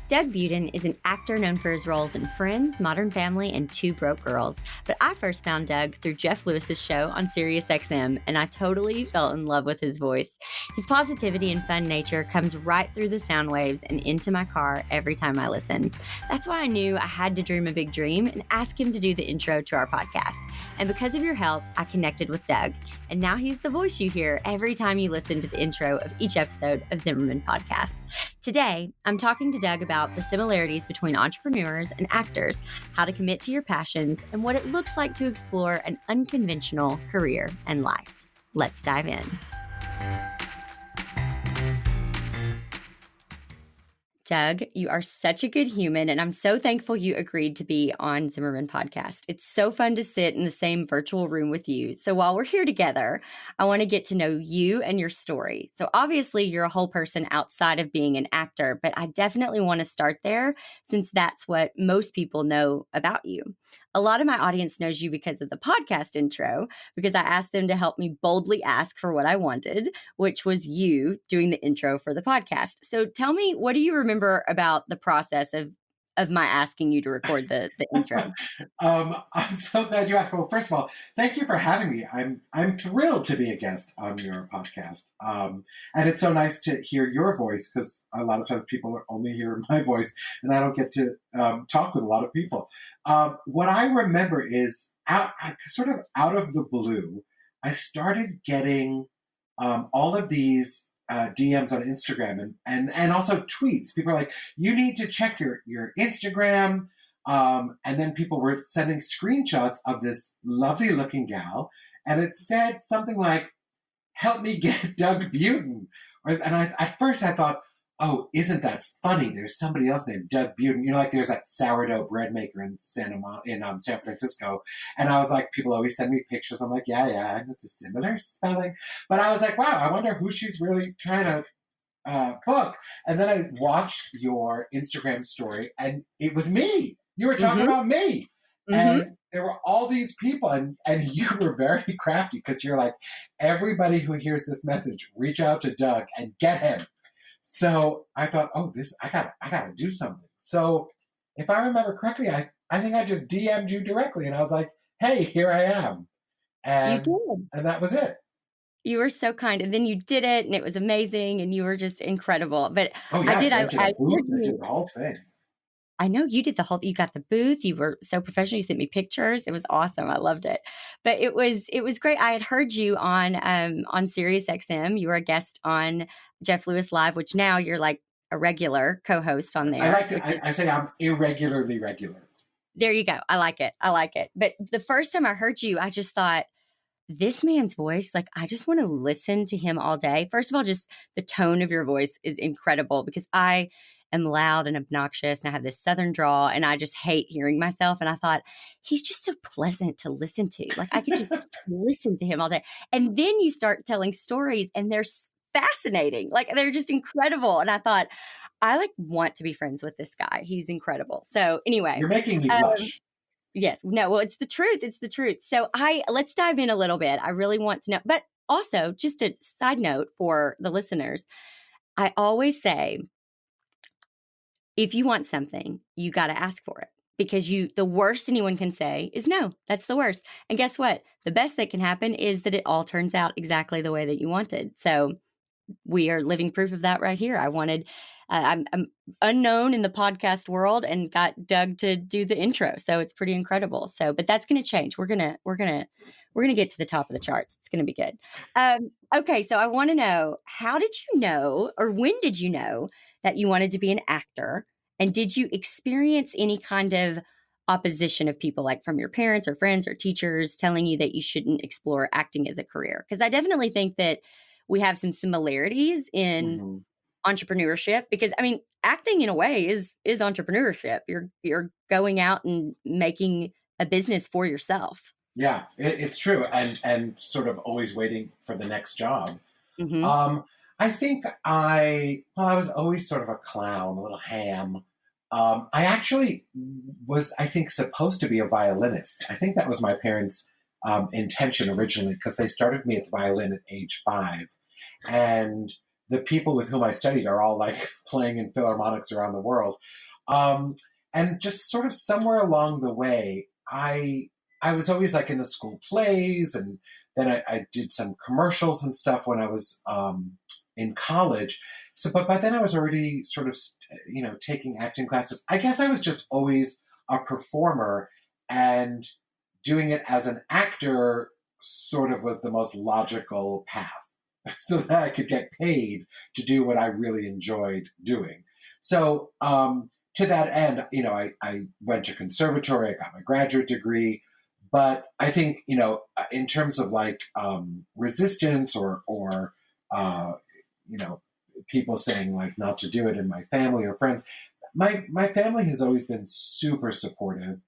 Doug Budin is an actor known for his roles in Friends, Modern Family, and Two Broke Girls. But I first found Doug through Jeff Lewis's show on Sirius XM, and I totally fell in love with his voice. His positivity and fun nature comes right through the sound waves and into my car every time I listen. That's why I knew I had to dream a big dream and ask him to do the intro to our podcast. And because of your help, I connected with Doug. And now he's the voice you hear every time you listen to the intro of each episode of Zimmerman Podcast. Today, I'm talking to Doug about the similarities between entrepreneurs and actors, how to commit to your passions, and what it looks like to explore an unconventional career and life. Let's dive in. Doug, you are such a good human, and I'm so thankful you agreed to be on Zimmerman Podcast. It's so fun to sit in the same virtual room with you. So while we're here together, I want to get to know you and your story. So obviously, you're a whole person outside of being an actor, but I definitely want to start there since that's what most people know about you. A lot of my audience knows you because of the podcast intro, because I asked them to help me boldly ask for what I wanted, which was you doing the intro for the podcast. So tell me, what do you remember about the process of my asking you to record the intro? I'm so glad you asked. Well, first of all, thank you for having me. I'm thrilled to be a guest on your podcast. And it's so nice to hear your voice, because a lot of times people only hear my voice and I don't get to talk with a lot of people. What I remember is out of the blue, I started getting all of these DMs on Instagram and also tweets. People are like, you need to check your Instagram. And then people were sending screenshots of this lovely looking gal. And it said something like, help me get Doug Budin. At first I thought, oh, isn't that funny? There's somebody else named Doug Budin. You know, like there's that sourdough bread maker in San Francisco. And I was like, people always send me pictures. I'm like, yeah, it's a similar spelling. But I was like, wow, I wonder who she's really trying to book. And then I watched your Instagram story, and it was me. You were talking about me. And there were all these people, and you were very crafty, because you're like, everybody who hears this message, reach out to Doug and get him. So I thought, I gotta do something. So if I remember correctly, I think I just DM'd you directly, and I was like, hey, here I am. And you did. And that was it. You were so kind. And then you did it, and it was amazing, and you were just incredible. But I did the whole thing. I know you did you got the booth. You were so professional. You sent me pictures. It was awesome. I loved it. But it was great. I had heard you on Sirius XM. You were a guest on Jeff Lewis Live, which now you're like a regular co-host on there. I like to, I say I'm irregularly regular. There you go. I like it. But the first time I heard you, I just thought, this man's voice, like, I just want to listen to him all day. First of all, just the tone of your voice is incredible, because I am loud and obnoxious and I have this Southern drawl and I just hate hearing myself. And I thought, he's just so pleasant to listen to. Like, I could just listen to him all day. And then you start telling stories and they're fascinating. Like, they're just incredible. And I thought, I want to be friends with this guy. He's incredible. So anyway. You're making me blush. Yes. No, well, it's the truth. It's the truth. So let's dive in a little bit. I really want to know, but also just a side note for the listeners. I always say, if you want something, you got to ask for it, because the worst anyone can say is no. That's the worst. And guess what? The best that can happen is that it all turns out exactly the way that you wanted. So we are living proof of that right here. I'm unknown in the podcast world and got Doug to do the intro. So it's pretty incredible. So, but that's going to change. We're going to get to the top of the charts. It's going to be good. Okay. So I want to know, how did you know, or when did you know that you wanted to be an actor? And did you experience any kind of opposition of people, like from your parents or friends or teachers, telling you that you shouldn't explore acting as a career? Because I definitely think that we have some similarities in entrepreneurship, because I mean, acting in a way is entrepreneurship. You're going out and making a business for yourself. Yeah, it's true. And sort of always waiting for the next job. I think I was always sort of a clown, a little ham. I actually was, I think, supposed to be a violinist. I think that was my parents' intention originally, because they started me at the violin at age 5. And the people with whom I studied are all like playing in philharmonics around the world. And just sort of somewhere along the way, I was always like in the school plays, and then I did some commercials and stuff when I was in college. So, but by then I was already sort of, taking acting classes. I guess I was just always a performer, and doing it as an actor sort of was the most logical path so that I could get paid to do what I really enjoyed doing. So, to that end, I went to conservatory, I got my graduate degree, but I think, in terms of like resistance or people saying like not to do it in my family or friends, my family has always been super supportive.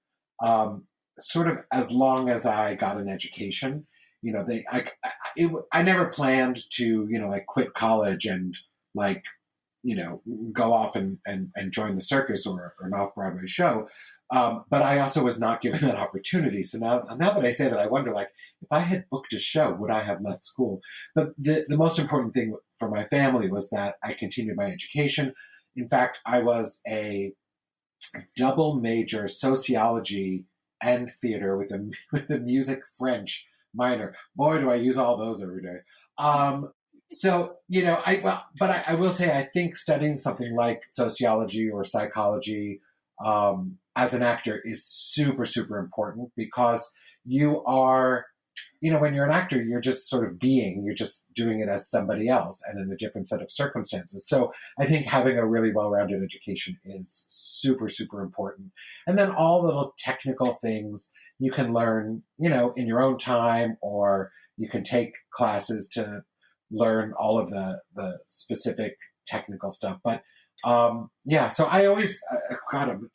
Sort of as long as I got an education, I never planned to, like quit college and like, go off and join the circus or an off-Broadway show. But I also was not given that opportunity. So now that I say that, I wonder, like, if I had booked a show, would I have left school? But the most important thing for my family was that I continued my education. In fact, I was a double major sociology and theater with a music French minor. Boy, do I use all those every day. So, I will say, I think studying something like sociology or psychology as an actor is super, super important, because you are, when you're an actor, you're just sort of you're just doing it as somebody else and in a different set of circumstances. So I think having a really well-rounded education is super, super important. And then all the little technical things you can learn, in your own time, or you can take classes to learn all of the specific technical stuff. But so I always, I'm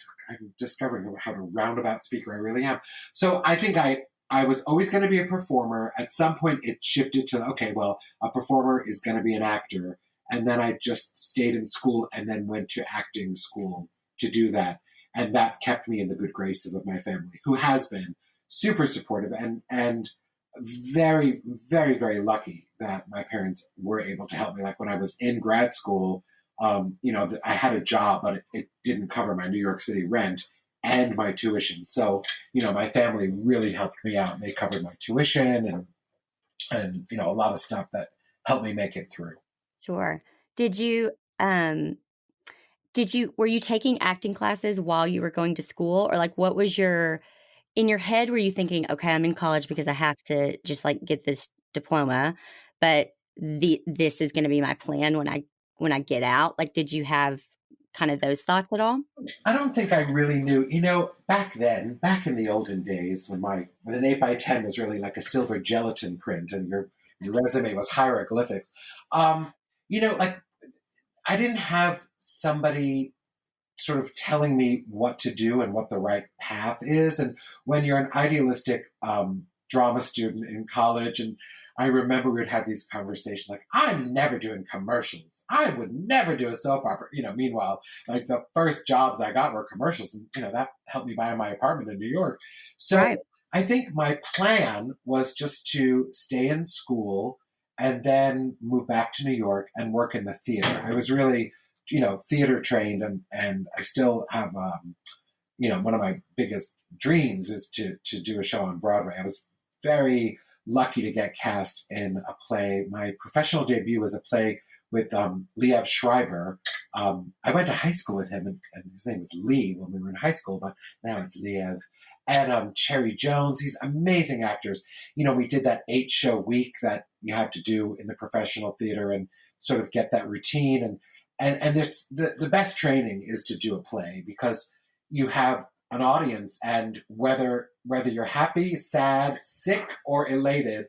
discovering how to roundabout speaker I really am. So I think I was always going to be a performer. At some point it shifted to, okay, well, a performer is going to be an actor. And then I just stayed in school and then went to acting school to do that. And that kept me in the good graces of my family, who has been super supportive and very, very, very lucky that my parents were able to help me. Like when I was in grad school, I had a job, but it didn't cover my New York City rent and my tuition. So, my family really helped me out. They covered my tuition and a lot of stuff that helped me make it through. Sure. Did you were you taking acting classes while you were going to school, or like what was in your head, were you thinking, okay, I'm in college because I have to just like get this diploma, but this is going to be my plan when I get out? Like, did you have kind of those thoughts at all? I don't think I really knew, back in the olden days when an 8x10 was really like a silver gelatin print and your resume was hieroglyphics. Like I didn't have somebody sort of telling me what to do and what the right path is. And when you're an idealistic drama student in college, and I remember we'd have these conversations like, I'm never doing commercials. I would never do a soap opera. Meanwhile, like the first jobs I got were commercials, and that helped me buy my apartment in New York. So right. I think my plan was just to stay in school and then move back to New York and work in the theater. I was really theater trained, and I still have, one of my biggest dreams is to do a show on Broadway. I was very lucky to get cast in a play. My professional debut was a play with Liev Schreiber. I went to high school with him, and his name was Lee when we were in high school, but now it's Liev. And Cherry Jones, these amazing actors. We did that 8-show week that you have to do in the professional theater and sort of get that routine. And it's the best training is to do a play, because you have an audience, and whether you're happy, sad, sick, or elated,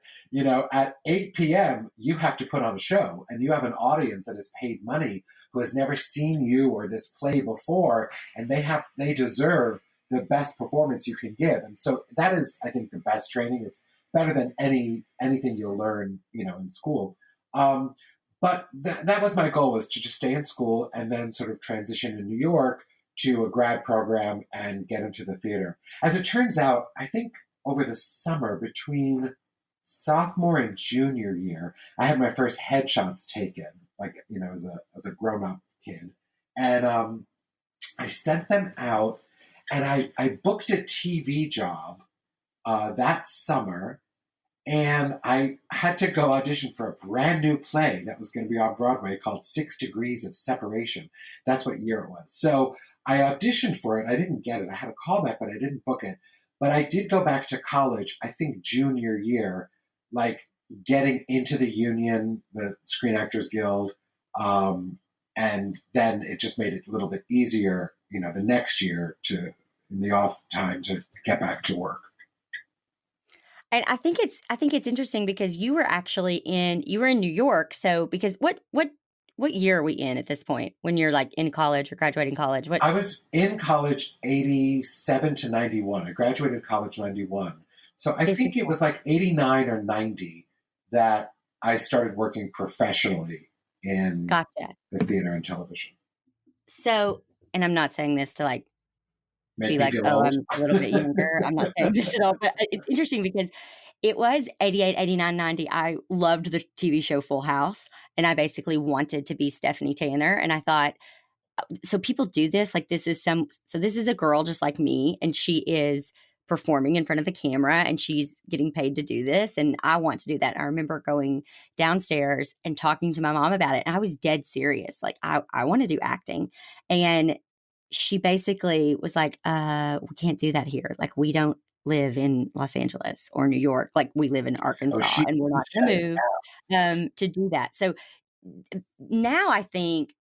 at 8 p.m. you have to put on a show, and you have an audience that has paid money, who has never seen you or this play before, and they deserve the best performance you can give. And so that is, I think, the best training. It's better than anything you'll learn, in school. But that was my goal, was to just stay in school and then sort of transition in New York to a grad program and get into the theater. As it turns out, I think over the summer between sophomore and junior year, I had my first headshots taken, like, as a grown up kid. And I sent them out, and I booked a TV job that summer. And I had to go audition for a brand new play that was going to be on Broadway called 6 Degrees of Separation. That's what year it was. So I auditioned for it. I didn't get it. I had a callback, but I didn't book it. But I did go back to college, I think junior year, like getting into the union, the Screen Actors Guild. And then it just made it a little bit easier, the next year in the off time to get back to work. And I think it's interesting because you were in New York. So because what year are we in at this point when you're like in college or graduating college? I was in college 87 to 91. I graduated college 91. So I think it was like 89 or 90 that I started working professionally in the theater and television. So, and I'm not saying this to like be like, oh, old. I'm a little bit younger. I'm not saying this at all, but it's interesting because it was 88, 89, 90. I loved the TV show Full House, and I basically wanted to be Stephanie Tanner. And I thought, so people do this, like this is a girl just like me, and she is performing in front of the camera and she's getting paid to do this. And I want to do that. And I remember going downstairs and talking to my mom about it. And I was dead serious. Like, I want to do acting. And she basically was like, we can't do that here. Like, we don't live in Los Angeles or New York. Like, we live in Arkansas, and we're not going to move to do that. So now I think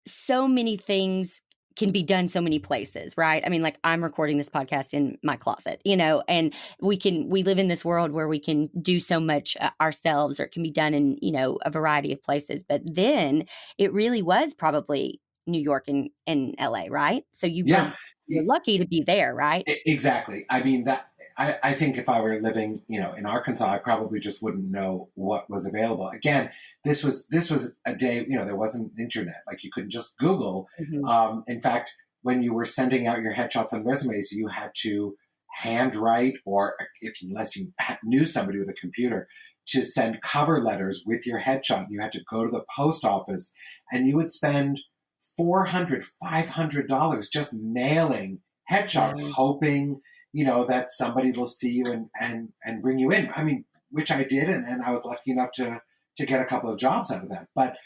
so many things can be done so many places, right? I mean, like, I'm recording this podcast in my closet, and we live in this world where we can do so much ourselves, or it can be done in, a variety of places. But then it really was probably New York and LA, right? So you're lucky to be there, right? Exactly. I mean, I think if I were living, in Arkansas, I probably just wouldn't know what was available. Again, this was a day, there wasn't internet. Like, you couldn't just Google. Mm-hmm. In fact, when you were sending out your headshots on resumes, you had to handwrite, or unless you knew somebody with a computer, to send cover letters with your headshot. You had to go to the post office, and you would spend $400, $500 just mailing headshots, hoping, that somebody will see you and bring you in. I mean, which I did, and I was lucky enough to get a couple of jobs out of that. But,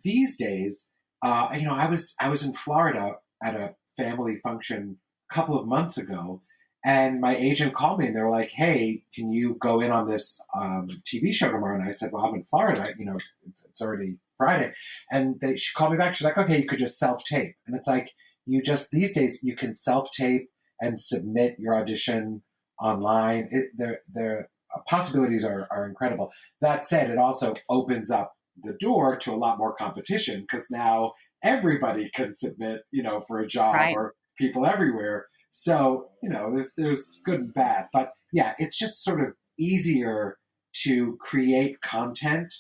these days, I was in Florida at a family function a couple of months ago, and my agent called me and they were like, "Hey, can you go in on this TV show tomorrow?" And I said, "Well, I'm in Florida. It's already Friday." And she called me back. She's like, "Okay, you could just self-tape." And it's like, these days you can self-tape and submit your audition online. The possibilities are incredible. That said, it also opens up the door to a lot more competition, because now everybody can submit, for a job, right, or people everywhere. So, there's good and bad. But yeah, it's just sort of easier to create content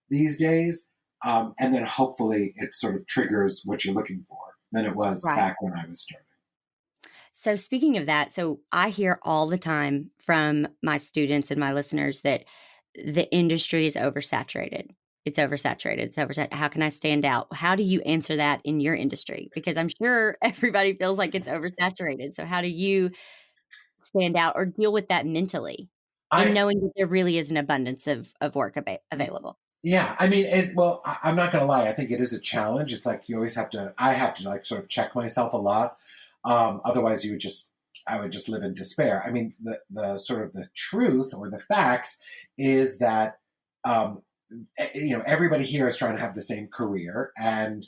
these days. And then hopefully it sort of triggers what you're looking for than it was back when I was starting. So speaking of that, so I hear all the time from my students and my listeners that the industry is oversaturated. It's oversaturated. How can I stand out? How do you answer that in your industry? Because I'm sure everybody feels like it's oversaturated. So how do you stand out or deal with that mentally, in knowing that there really is an abundance of work available? Yeah, I mean, I'm not going to lie. I think it is a challenge. It's like you always I have to like sort of check myself a lot. Otherwise I would just live in despair. I mean, the sort of the truth or the fact is that, everybody here is trying to have the same career, and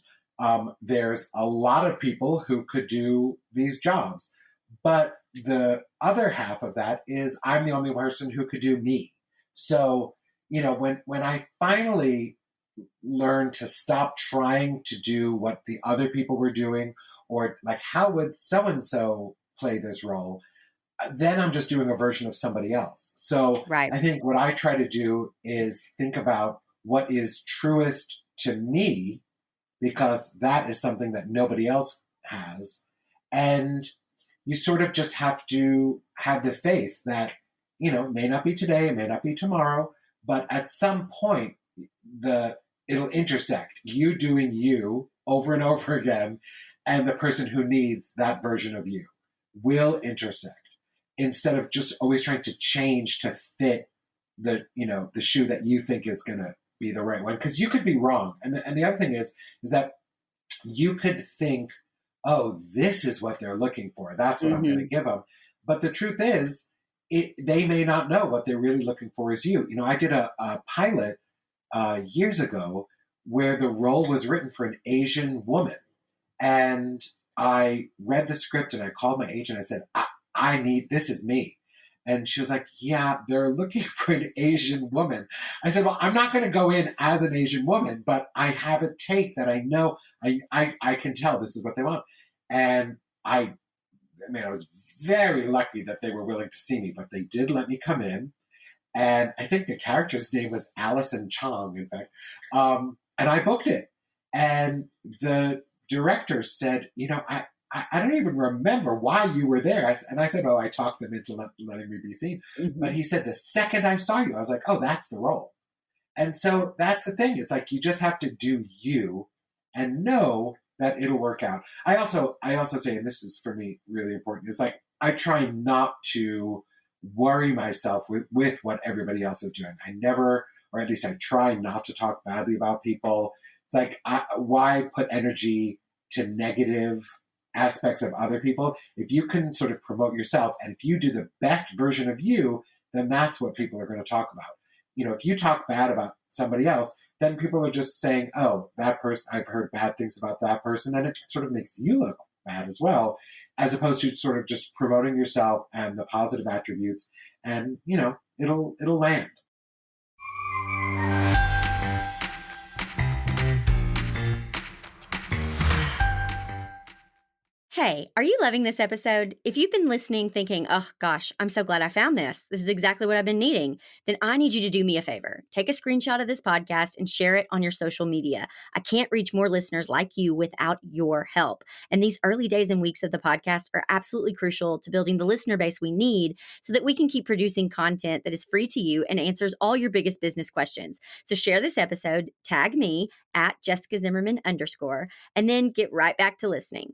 there's a lot of people who could do these jobs. But the other half of that is I'm the only person who could do me. So, when I finally learned to stop trying to do what the other people were doing, or like, how would so-and-so play this role, then I'm just doing a version of somebody else. So right. I think what I try to do is think about what is truest to me, because that is something that nobody else has. And you sort of just have to have the faith that it may not be today, it may not be tomorrow, but at some point, it'll intersect you doing you over and over again, and the person who needs that version of you will intersect instead of just always trying to change to fit the shoe that you think is going to be the right one, because you could be wrong. And the other thing is that you could think, oh, this is what they're looking for. That's what I'm going to give them. But the truth is, they may not know what they're really looking for is you. I did a pilot years ago where the role was written for an Asian woman. And I read the script and I called my agent. I said, this is me. And she was like, yeah, they're looking for an Asian woman. I said, well, I'm not going to go in as an Asian woman, but I have a take that I know I can tell this is what they want. And I was very lucky that they were willing to see me, but they did let me come in. And I think the character's name was Allison Chong, in fact. And I booked it. And the director said, I don't even remember why you were there. And I said, oh, I talked them into letting me be seen. Mm-hmm. But he said, the second I saw you, I was like, oh, that's the role. And so that's the thing. It's like, you just have to do you and know that it'll work out. I also say, and this is for me really important, is like, I try not to worry myself with what everybody else is doing. I never, or at least I try not to talk badly about people. It's like, why put energy to negative aspects of other people? If you can sort of promote yourself, and if you do the best version of you, then that's what people are going to talk about. If you talk bad about somebody else, then people are just saying, oh, that person, I've heard bad things about that person, and it sort of makes you look bad as well, as opposed to sort of just promoting yourself and the positive attributes, and it'll land. Hey, are you loving this episode? If you've been listening thinking, oh gosh, I'm so glad I found this. This is exactly what I've been needing. Then I need you to do me a favor. Take a screenshot of this podcast and share it on your social media. I can't reach more listeners like you without your help. And these early days and weeks of the podcast are absolutely crucial to building the listener base we need so that we can keep producing content that is free to you and answers all your biggest business questions. So share this episode, tag me at Jessica Zimmerman _, and then get right back to listening.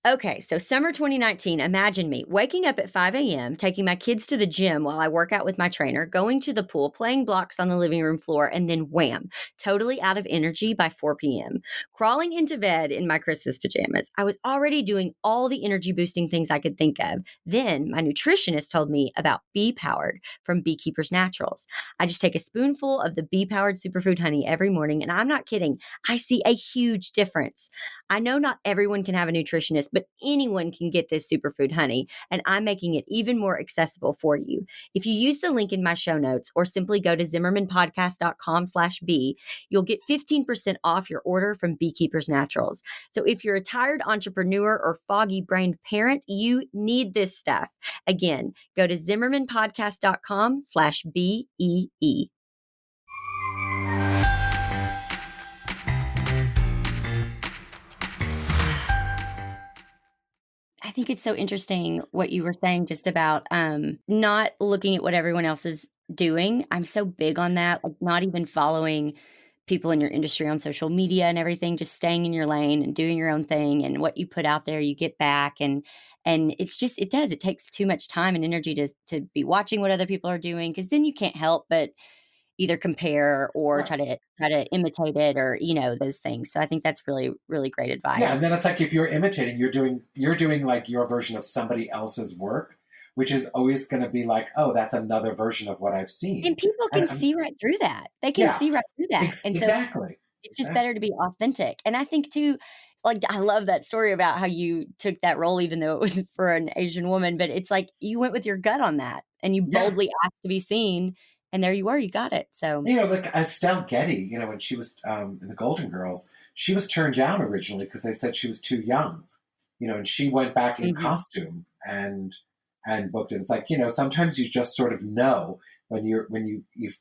Okay, so summer 2019, imagine me waking up at 5 a.m., taking my kids to the gym while I work out with my trainer, going to the pool, playing blocks on the living room floor, and then wham, totally out of energy by 4 p.m. Crawling into bed in my Christmas pajamas. I was already doing all the energy boosting things I could think of. Then my nutritionist told me about Bee Powered from Beekeepers Naturals. I just take a spoonful of the Bee Powered superfood honey every morning, and I'm not kidding. I see a huge difference. I know not everyone can have a nutritionist, but anyone can get this superfood honey, and I'm making it even more accessible for you. If you use the link in my show notes or simply go to zimmermanpodcast.com/bee, you'll get 15% off your order from Beekeepers Naturals. So if you're a tired entrepreneur or foggy-brained parent, you need this stuff. Again, go to zimmermanpodcast.com/BEE. I think it's so interesting what you were saying just about not looking at what everyone else is doing. I'm so big on that, like not even following people in your industry on social media and everything, just staying in your lane and doing your own thing, and what you put out there, you get back. And it's just, it takes too much time and energy to be watching what other people are doing, because then you can't help but either compare or Right. try to imitate it, or those things. So I think that's really, really great advice. Yeah, and then it's like, if you're imitating, you're doing like your version of somebody else's work, which is always going to be like, oh, that's another version of what I've seen. And people can see right through that. They can see right through that. And so exactly. It's just better to be authentic. And I think too, like, I love that story about how you took that role, even though it was for an Asian woman, but it's like you went with your gut on that, and you boldly asked to be seen. And there you were, you got it. So, like Estelle Getty, when she was in the Golden Girls, she was turned down originally because they said she was too young, and she went back in costume and booked it. It's like, sometimes you just sort of know when you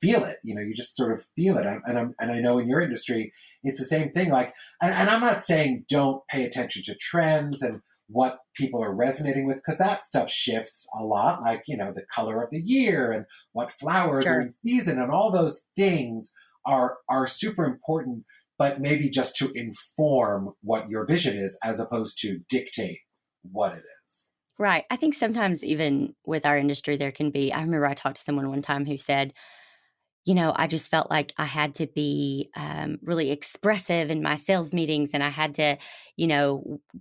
feel it, you just sort of feel it. And I know in your industry, it's the same thing. Like, and I'm not saying don't pay attention to trends and what people are resonating with, because that stuff shifts a lot, like, the color of the year and what flowers are Sure. in season, and all those things are super important, but maybe just to inform what your vision is as opposed to dictate what it is. Right. I think sometimes even with our industry, there can be, I remember I talked to someone one time who said, I just felt like I had to be really expressive in my sales meetings and I had to,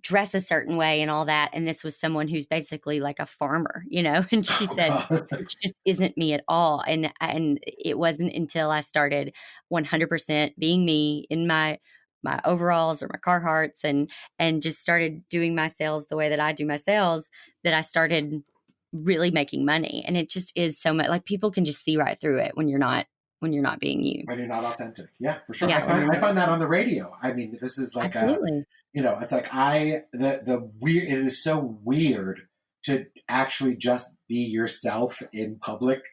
dress a certain way and all that. And this was someone who's basically like a farmer, and she Oh, said, God. it just isn't me at all. And it wasn't until I started 100% being me in my overalls or my Carhartts and just started doing my sales the way that I do my sales that I started really making money. And it just is so much like people can just see right through it when you're not being you. When you're not authentic. Yeah, for sure. Yeah, I find that on the radio. I mean, this is like absolutely. it's like the weird, it is so weird to actually just be yourself in public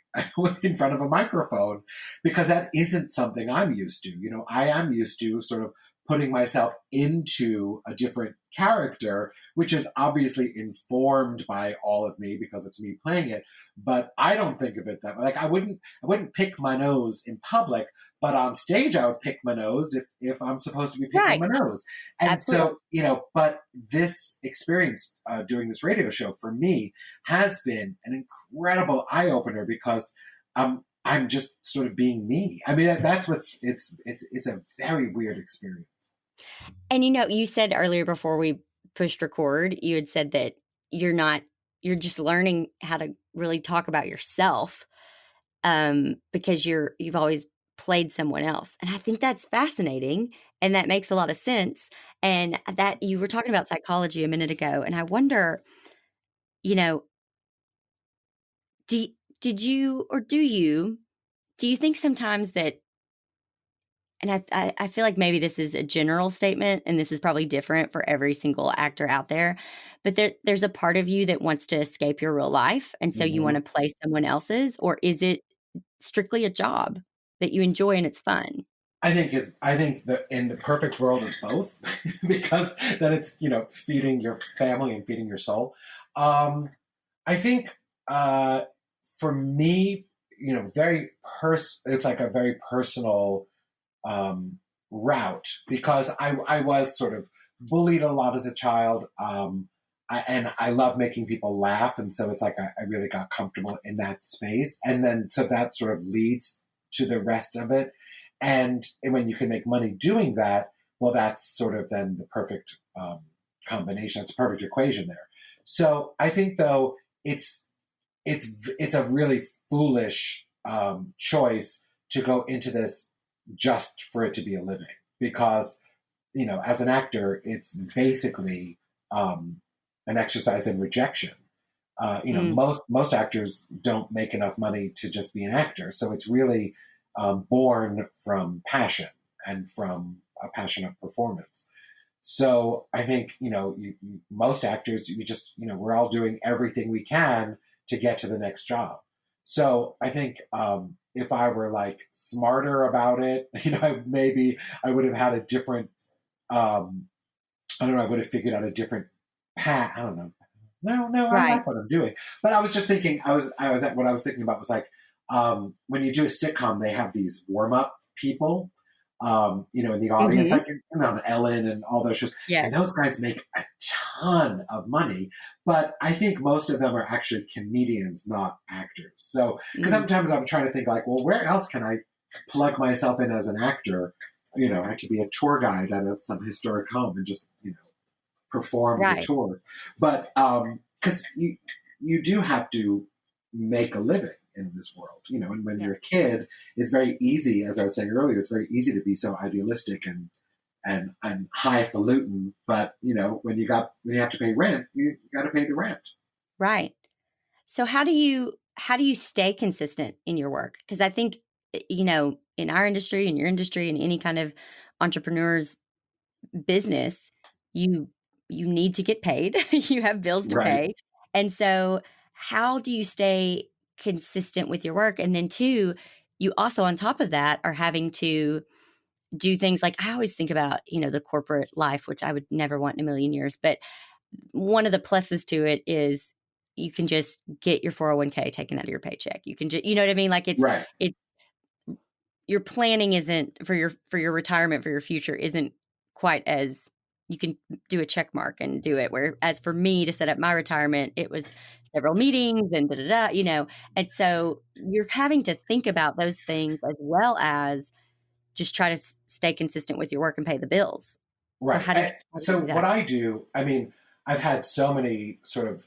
in front of a microphone, because that isn't something I'm used to. I am used to sort of putting myself into a different character, which is obviously informed by all of me because it's me playing it. But I don't think of it that way. Like I wouldn't pick my nose in public, but on stage I would pick my nose if I'm supposed to be picking Right. my nose. And Absolutely. so, but this experience doing this radio show for me has been an incredible eye opener, because I'm just sort of being me. I mean, that's it's a very weird experience. And you said earlier before we pushed record, you had said that you're just learning how to really talk about yourself because you've always played someone else. And I think that's fascinating and that makes a lot of sense. And that you were talking about psychology a minute ago. And I wonder, you know, do, did you or do you think sometimes that and I feel like maybe this is a general statement, and this is probably different for every single actor out there, but there's a part of you that wants to escape your real life, and so you Mhm. wanna play someone else's, or is it strictly a job that you enjoy and it's fun? I think that in the perfect world it's both, because then it's feeding your family and feeding your soul. I think for me, very it's like a very personal um, route, because I was sort of bullied a lot as a child. And I love making people laugh. And so it's like I really got comfortable in that space. And then so that sort of leads to the rest of it. And when you can make money doing that, well, that's sort of then the perfect combination. It's a perfect equation there. So I think, though, it's it's a really foolish choice to go into this just for it to be a living, because as an actor it's basically an exercise in rejection. Mm, Most actors don't make enough money to just be an actor, so it's really born from passion and from a passion of performance. So I think most actors, we just we're all doing everything we can to get to the next job. So I think if I were like smarter about it, maybe I would have had a different. I don't know. I would have figured out a different path. I don't know. No, I right. like what I'm doing. But I was just thinking. What I was thinking about was like when you do a sitcom, they have these warm up people in the audience, Mhm. like on Ellen and all those shows, Yes. and those guys make a ton of money. But I think most of them are actually comedians, not actors. So, because Mm, sometimes I'm trying to think like, well, where else can I plug myself in as an actor? I could be a tour guide at some historic home and just perform the right. tour. But because you do have to make a living in this world, and when Yeah. you're a kid, it's very easy, as I was saying earlier, it's very easy to be so idealistic and highfalutin. But when you have to pay rent, you got to pay the rent. Right. So how do you stay consistent in your work? Because I think, in our industry, in your industry, in any kind of entrepreneur's business, you you need to get paid. You have bills to Right. pay. And so how do you stay consistent with your work? And then two, you also on top of that are having to do things like I always think about, the corporate life, which I would never want in a million years, but one of the pluses to it is you can just get your 401k taken out of your paycheck. You can just, you know what I mean? Like Right. it's your planning isn't for your retirement, for your future isn't quite as, you can do a check mark and do it. Whereas for me to set up my retirement, it was several meetings and you know. And so you're having to think about those things as well as just try to stay consistent with your work and pay the bills. So Right. how do you So do what that? I do, I mean, I've had so many sort of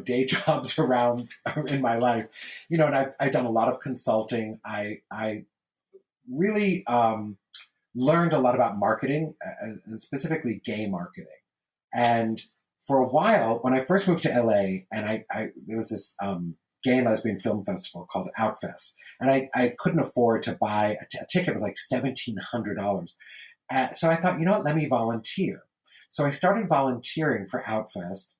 day jobs around in my life, and I've done a lot of consulting. I really learned a lot about marketing, and specifically gay marketing. And for a while, when I first moved to LA, and there was this gay and lesbian film festival called Outfest, and I couldn't afford to buy a ticket. Was like $1,700. So I thought, what, let me volunteer. So I started volunteering for Outfest,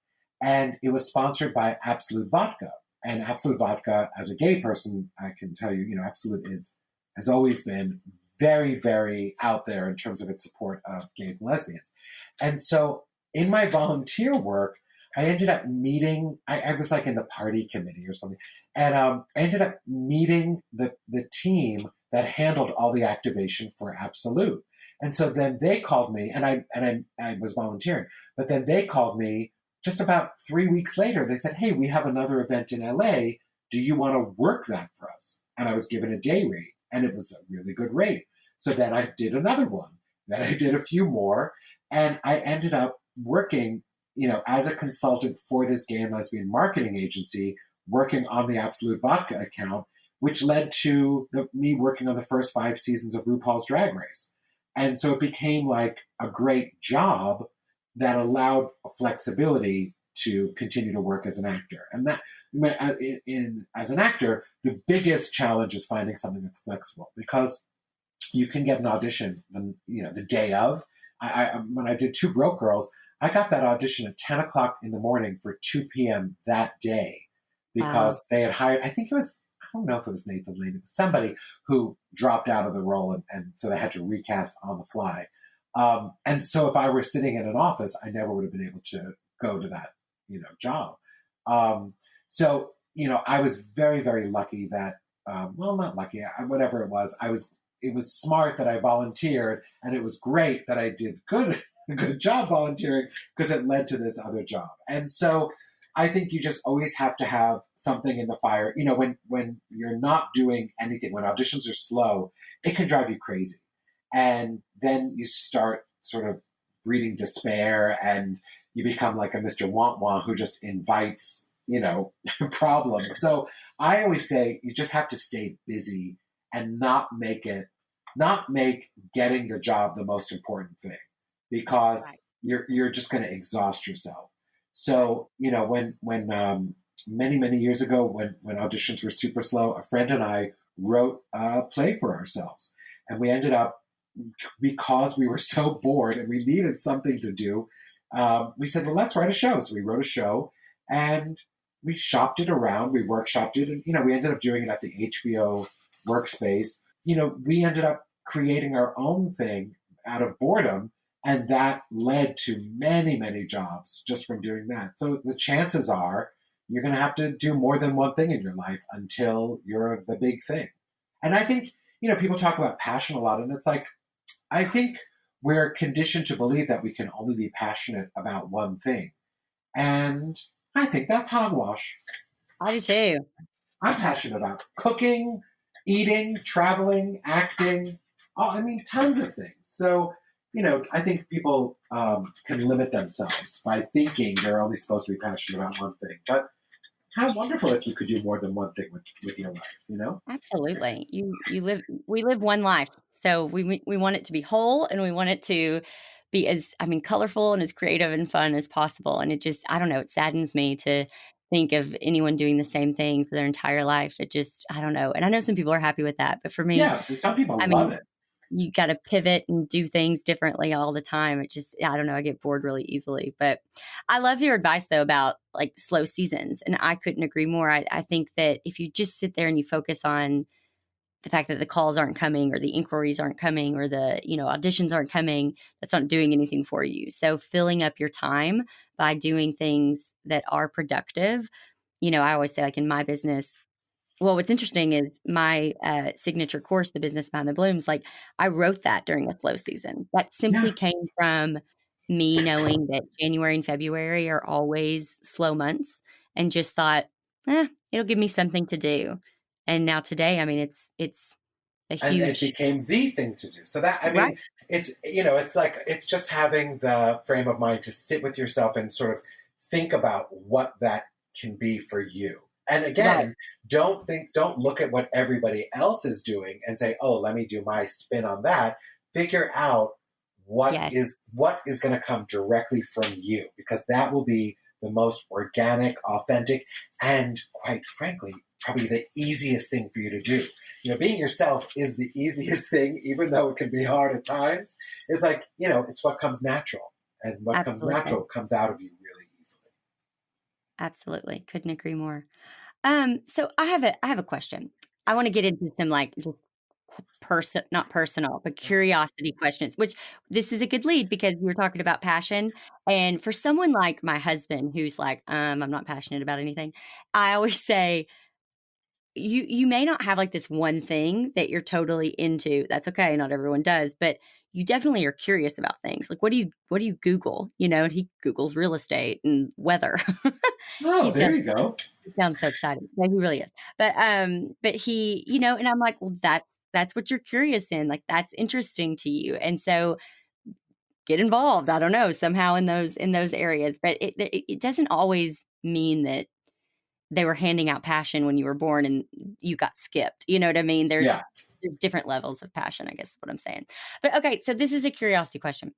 and it was sponsored by Absolute Vodka. And Absolute Vodka, as a gay person, I can tell you, Absolute has always been very, very out there in terms of its support of gays and lesbians. And so in my volunteer work, I ended up meeting, I was like in the party committee or something, and I ended up meeting the team that handled all the activation for Absolute. And so then they called me, and I was volunteering, but then they called me just about 3 weeks later. They said, "Hey, we have another event in LA. Do you want to work that for us?" And I was given a day rate, and it was a really good rate. So then I did another one. Then I did a few more, and I ended up working, as a consultant for this gay and lesbian marketing agency, working on the Absolute Vodka account, which led to me working on the first 5 seasons of RuPaul's Drag Race. And so it became like a great job that allowed flexibility to continue to work as an actor. And that, as an actor, the biggest challenge is finding something that's flexible, because you can get an audition, the day of. When I did Two Broke Girls, I got that audition at 10 o'clock in the morning for 2 p.m. that day, because they had hired, I think it was, I don't know if it was Nathan Lane, it was somebody who dropped out of the role, and so they had to recast on the fly. And so if I were sitting in an office, I never would have been able to go to that, job. So, I was very, very lucky that, well, not lucky, whatever it was, it was smart that I volunteered, and it was great that I did a good job volunteering, because it led to this other job. And so I think you just always have to have something in the fire. When you're not doing anything, when auditions are slow, it can drive you crazy. And then you start sort of breeding despair, and you become like a Mr. Want who just invites, problems. So I always say you just have to stay busy and not make getting the job the most important thing, because you're just going to exhaust yourself. So, when many, many years ago, when auditions were super slow, a friend and I wrote a play for ourselves. And we ended up, because we were so bored and we needed something to do, we said, well, let's write a show. So we wrote a show, and we shopped it around, we workshopped it, and, we ended up doing it at the HBO workspace. We ended up creating our own thing out of boredom, and that led to many, many jobs just from doing that. So the chances are you're going to have to do more than one thing in your life until you're the big thing. And I think, people talk about passion a lot, and it's like, I think we're conditioned to believe that we can only be passionate about one thing. And I think that's hogwash. I do too. I'm passionate about cooking, eating, traveling, acting, tons of things. So, I think people can limit themselves by thinking they're only supposed to be passionate about one thing. But how wonderful if you could do more than one thing with your life, Absolutely. We live one life. So we want it to be whole, and we want it to be as, colorful and as creative and fun as possible. And it just, I don't know, it saddens me to think of anyone doing the same thing for their entire life. It just, I don't know. And I know some people are happy with that, but for me, Yeah, some people love it. You got to pivot and do things differently all the time. It just, I don't know, I get bored really easily. But I love your advice, though, about like slow seasons. And I couldn't agree more. I think that if you just sit there and you focus on the fact that the calls aren't coming or the inquiries aren't coming or the, auditions aren't coming, that's not doing anything for you. So filling up your time by doing things that are productive. I always say, like, in my business, well, what's interesting is my signature course, The Business Behind the Blooms, like, I wrote that during a slow season. That simply Yeah. came from me knowing that January and February are always slow months, and just thought, it'll give me something to do. And now today, I mean, it's a And it huge, became the thing to do. So that, I right, mean, it's like, it's just having the frame of mind to sit with yourself and sort of think about what that can be for you. And right. again, don't look at what everybody else is doing and say, oh, let me do my spin on that. Figure out Yes, what is going to come directly from you, because that will be the most organic, authentic, and quite frankly, probably the easiest thing for you to do. Being yourself is the easiest thing, even though it can be hard at times. It's like, it's what comes natural. And what comes absolutely. natural comes out of you really easily. Absolutely. Couldn't agree more. So I have a question. I want to get into some, like, just not personal, but curiosity questions, which this is a good lead because you were talking about passion. And for someone like my husband who's like, I'm not passionate about anything, I always say, you may not have, like, this one thing that you're totally into. That's okay. Not everyone does, but you definitely are curious about things. Like, what do you Google? And he Googles real estate and weather. Oh, He there sounds you go. he sounds so excited. No, he really is. But he, and I'm like, well, that's what you're curious in. Like, that's interesting to you. And so get involved. I don't know, somehow in those areas. But it doesn't always mean that they were handing out passion when you were born and you got skipped. You know what I mean? There's Yeah. there's different levels of passion, I guess is what I'm saying. But okay, so this is a curiosity question.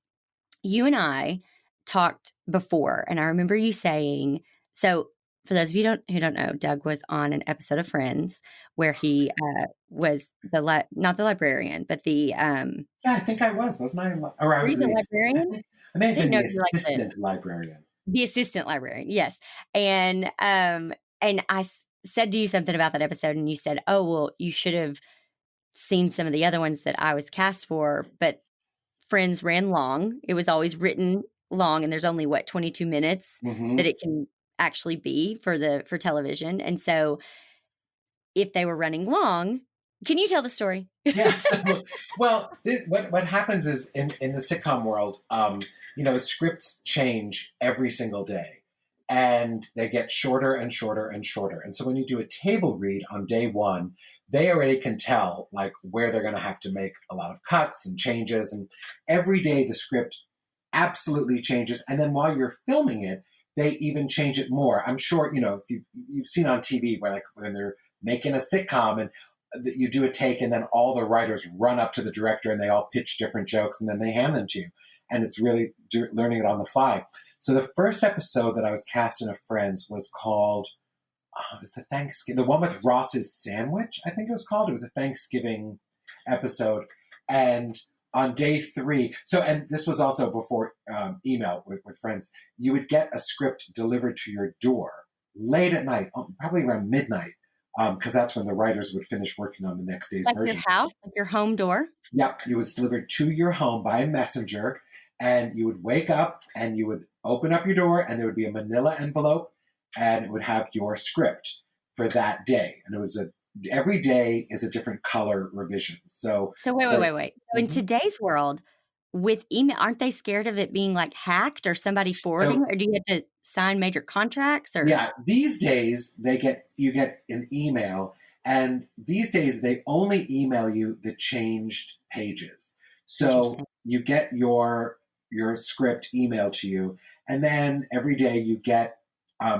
You and I talked before, and I remember you saying, so for those of you who don't know, Doug was on an episode of Friends where he was not the librarian, but Yeah, I think I was, wasn't I? Or I were was you the I librarian? think I may I have didn't been know the if you were like assistant librarian. the assistant librarian. Yes, and I said to you something about that episode, and you said, "Oh, well, you should have seen some of the other ones that I was cast for, but Friends ran long. It was always written long, and there's only, what, 22 minutes Hmm. that it can actually be for television, and so if they were running long, can you tell the story? Yeah. So, well, what happens is in the sitcom world, the scripts change every single day, and they get shorter and shorter and shorter. And so when you do a table read on day one, they already can tell, like, where they're going to have to make a lot of cuts and changes. And every day the script absolutely changes. And then while you're filming it, they even change it more. I'm sure if you've seen on TV where, like, when they're making a sitcom and you do a take, and then all the writers run up to the director and they all pitch different jokes and then they hand them to you, and it's really learning it on the fly. So the first episode that I was cast in of Friends was called, it was the Thanksgiving, the one with Ross's sandwich, I think it was called. It was a Thanksgiving episode. And on day 3, and this was also before email with Friends, you would get a script delivered to your door late at night, probably around midnight, because that's when the writers would finish working on the next day's Like your version. house, like your home door? Yep, it was delivered to your home by a messenger, and you would wake up and you would open up your door, and there would be a manila envelope, and it would have your script for that day. And it was every day is a different color revision. So, So wait, wait, for, wait, wait. So in Mhm. today's world, with email, aren't they scared of it being, like, hacked or somebody forwarding so it? Or do you have to sign major contracts or yeah, these days you get an email, and these days they only email you the changed pages. So interesting. you get your script emailed to you, and then every day you get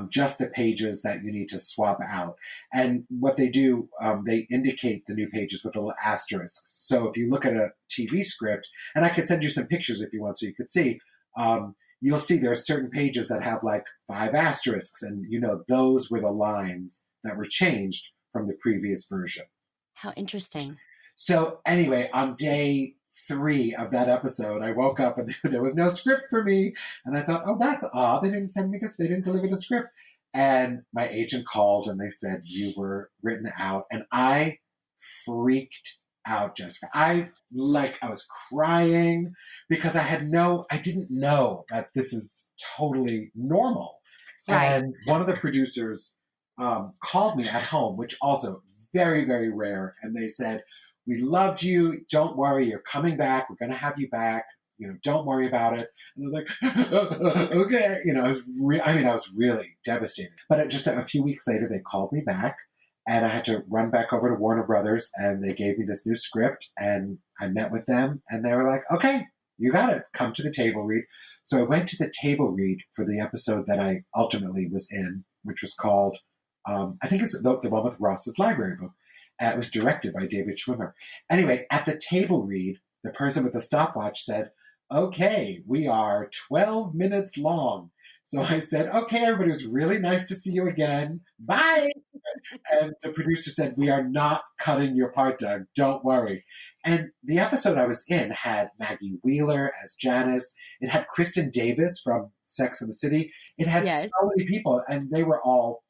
just the pages that you need to swap out. And what they do, they indicate the new pages with little asterisks. So if you look at a TV script, and I could send you some pictures if you want, so you could see. You'll see there are certain pages that have like 5 asterisks, and those were the lines that were changed from the previous version. How interesting. So anyway, on day 3 of that episode, I woke up and there was no script for me, and I thought, oh, that's odd. They didn't send me this. They didn't deliver the script. And my agent called and they said, you were written out, and I freaked out, Jessica. I was crying because I didn't know that this is totally normal. Right. And one of the producers called me at home, which also very, very rare. And they said, "We loved you. Don't worry. You're coming back. We're going to have you back. Don't worry about it." And I was like, okay. I was really devastated. But just a few weeks later, they called me back. And I had to run back over to Warner Brothers, and they gave me this new script, and I met with them, and they were like, "Okay, you got it. Come to the table read." So I went to the table read for the episode that I ultimately was in, which was called, I think it's the one with Ross's library book. It was directed by David Schwimmer. Anyway, at the table read, the person with the stopwatch said, "Okay, we are 12 minutes long." So I said, "Okay, everybody, it was really nice to see you again. Bye." And the producer said, "We are not cutting your part, Doug. Don't worry." And the episode I was in had Maggie Wheeler as Janice. It had Kristen Davis from Sex and the City. It had Yes. so many people, and they were all,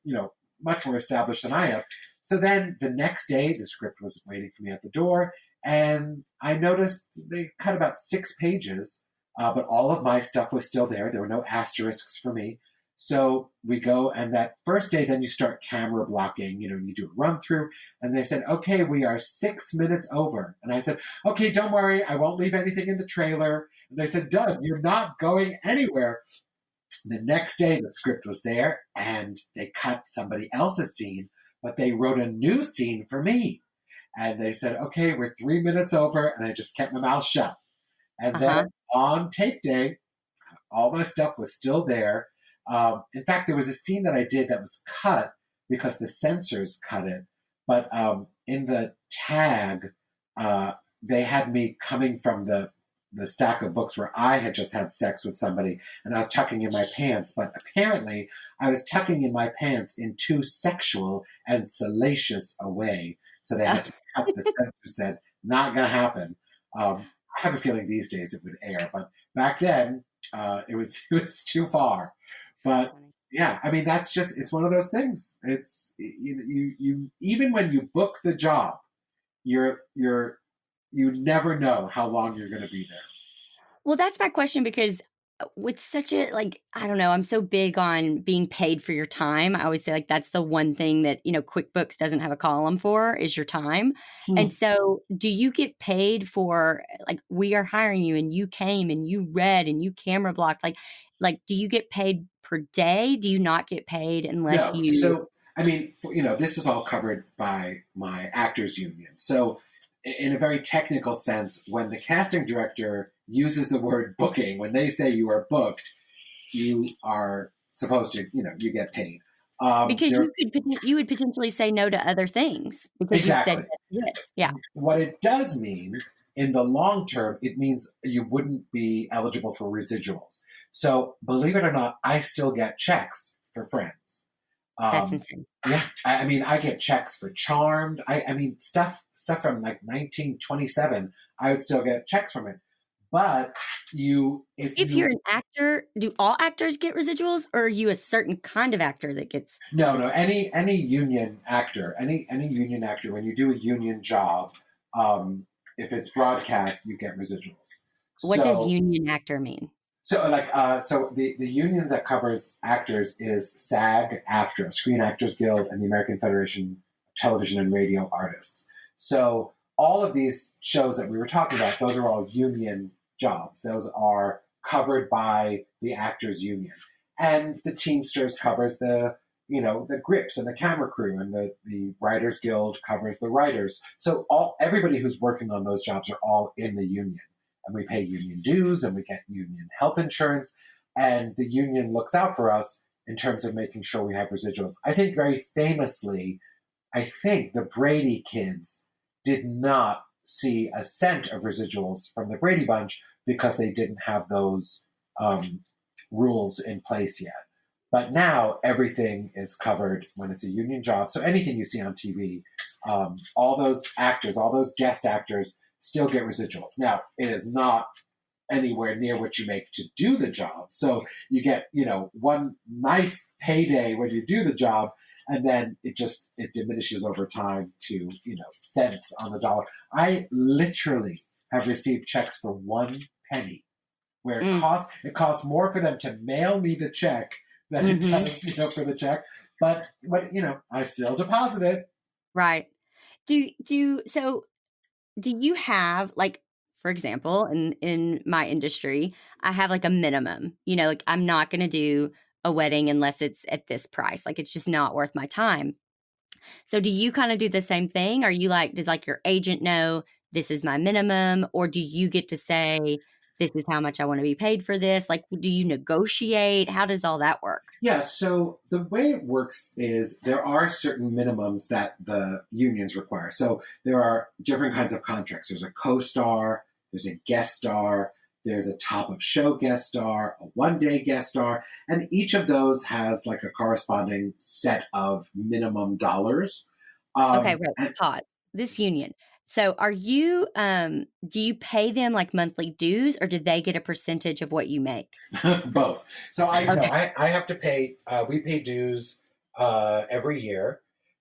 much more established than I am. So then the next day, the script was waiting for me at the door, and I noticed they cut about 6 pages, but all of my stuff was still there. There were no asterisks for me. So we go, and that first day, then you start camera blocking, you do a run through, and they said, "Okay, we are 6 minutes over." And I said, "Okay, don't worry, I won't leave anything in the trailer." And they said, "Doug, you're not going anywhere." The next day, the script was there, and they cut somebody else's scene, but they wrote a new scene for me. And they said, "Okay, we're 3 minutes over," and I just kept my mouth shut. And then on tape day, all my stuff was still there. In fact, there was a scene that I did that was cut because the censors cut it. But in the tag, they had me coming from the stack of books where I had just had sex with somebody, and I was tucking in my pants. But apparently, I was tucking in my pants in too sexual and salacious a way. So they had to cut. The censor said, "Not going to happen." I have a feeling these days it would air, but back then it was too far. But yeah, I mean, it's one of those things. It's you even when you book the job, you never know how long you're going to be there. Well, that's my question, because with such a, I don't know, I'm so big on being paid for your time. I always say, that's the one thing that, QuickBooks doesn't have a column for, is your time. And so do you get paid for, we are hiring you and you came and you read and you camera blocked, do you get paid per day? Do you not get paid unless No. you? So, I mean, this is all covered by my actors union. So in a very technical sense, when the casting director uses the word booking, when they say you are booked, you are supposed to, you get paid. Because you would potentially say no to other things because exactly. you said yes. Yeah. What it does mean in the long term, it means you wouldn't be eligible for residuals. So believe it or not, I still get checks for Friends. That's insane. Yeah, I mean, I get checks for Charmed. I mean, stuff from 1927. I would still get checks from it. But if you're an actor, do all actors get residuals, or are you a certain kind of actor that gets? No. Any union actor, any union actor, when you do a union job, if it's broadcast, you get residuals. What does union actor mean? So the union that covers actors is SAG-AFTRA, Screen Actors Guild, and the American Federation of Television and Radio Artists. So all of these shows that we were talking about, those are all union jobs. Those are covered by the actors union. And the Teamsters covers the grips and the camera crew, and the Writers Guild covers the writers. So everybody who's working on those jobs are all in the union. And we pay union dues, and we get union health insurance, and the union looks out for us in terms of making sure we have residuals. I think very famously, the Brady kids did not see a cent of residuals from the Brady Bunch because they didn't have those rules in place yet. But now everything is covered when it's a union job. So anything you see on TV, all those actors, all those guest actors, still get residuals. Now, it is not anywhere near what you make to do the job. So you get, one nice payday when you do the job, and then it diminishes over time to, cents on the dollar. I literally have received checks for 1 penny, where it costs more for them to mail me the check than it does, for the check. But I still deposit it. Right. So do you have, like, for example, in my industry, I have like a minimum, like I'm not going to do a wedding unless it's at this price. Like, it's just not worth my time. So do you kind of do the same thing? Are you like, does like your agent know this is my minimum, or do you get to say, this is how much I want to be paid for this? Like, do you negotiate? How does all that work? Yeah, so the way it works is there are certain minimums that the unions require. So there are different kinds of contracts. There's a co-star, there's a guest star, there's a top of show guest star, a one-day guest star, and each of those has like a corresponding set of minimum dollars. Okay, wait, And pause. This union. So are you, do you pay them like monthly dues, or do they get a percentage of what you make? both. So I know Okay. I have to pay. We pay dues every year,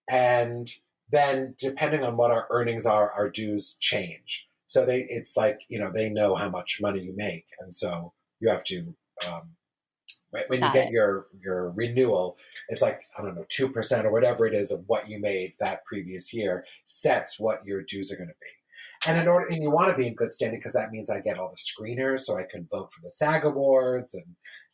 and then depending on what our earnings are, our dues change. So it's like they know how much money you make, and so you have to. When you Got get it. your renewal, it's like, I don't know, 2% or whatever it is of what you made that previous year sets what your dues are going to be. And you want to be in good standing, because that means I get all the screeners, so I can vote for the SAG Awards, and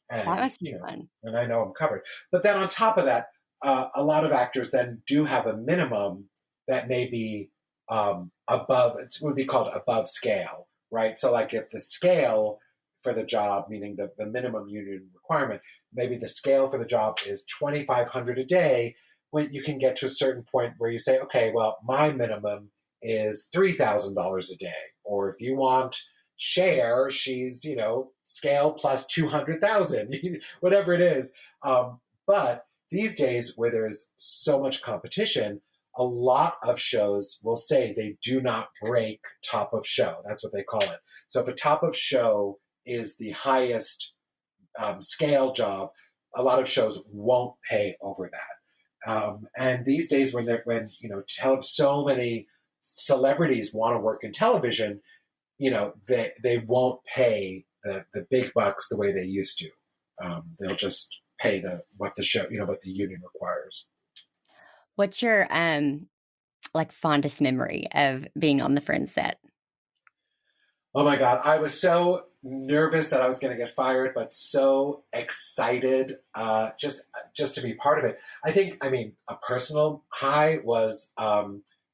That and must be fun. and I know I'm covered. But then on top of that, a lot of actors then do have a minimum that may be above. It would be called above scale, right? So like if the scale for the job, meaning the minimum union requirement, maybe the scale for the job is $2,500 a day, when you can get to a certain point where you say, okay, well, my minimum is $3,000 a day. Or if you want Cher, she's, scale plus 200,000, whatever it is. But these days, where there's so much competition, a lot of shows will say they do not break top of show. That's what they call it. So if a top of show is the highest scale job, a lot of shows won't pay over that. And these days, when so many celebrities want to work in television, they won't pay the big bucks the way they used to. They'll just pay what the show, what the union requires. What's your like fondest memory of being on the Friends set? Oh my God, I was so nervous that I was going to get fired, but so excited just to be part of it. I mean, a personal high was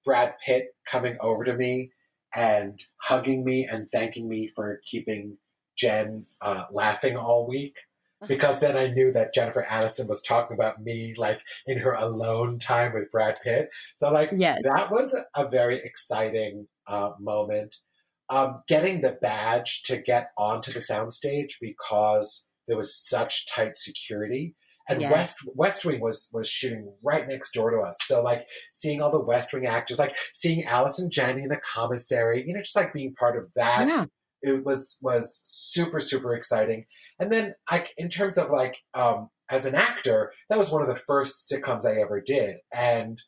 Brad Pitt coming over to me and hugging me and thanking me for keeping Jen laughing all week. Because then I knew that Jennifer Aniston was talking about me, like in her alone time with Brad Pitt. So like Yes. that was a very exciting moment. Getting the badge to get onto the soundstage, because there was such tight security. And Yes. West Wing was shooting right next door to us. So like seeing all the West Wing actors, like seeing Allison Janney in the commissary, just like being part of that. Yeah. It was super, super exciting. And then in terms of like as an actor, that was one of the first sitcoms I ever did. And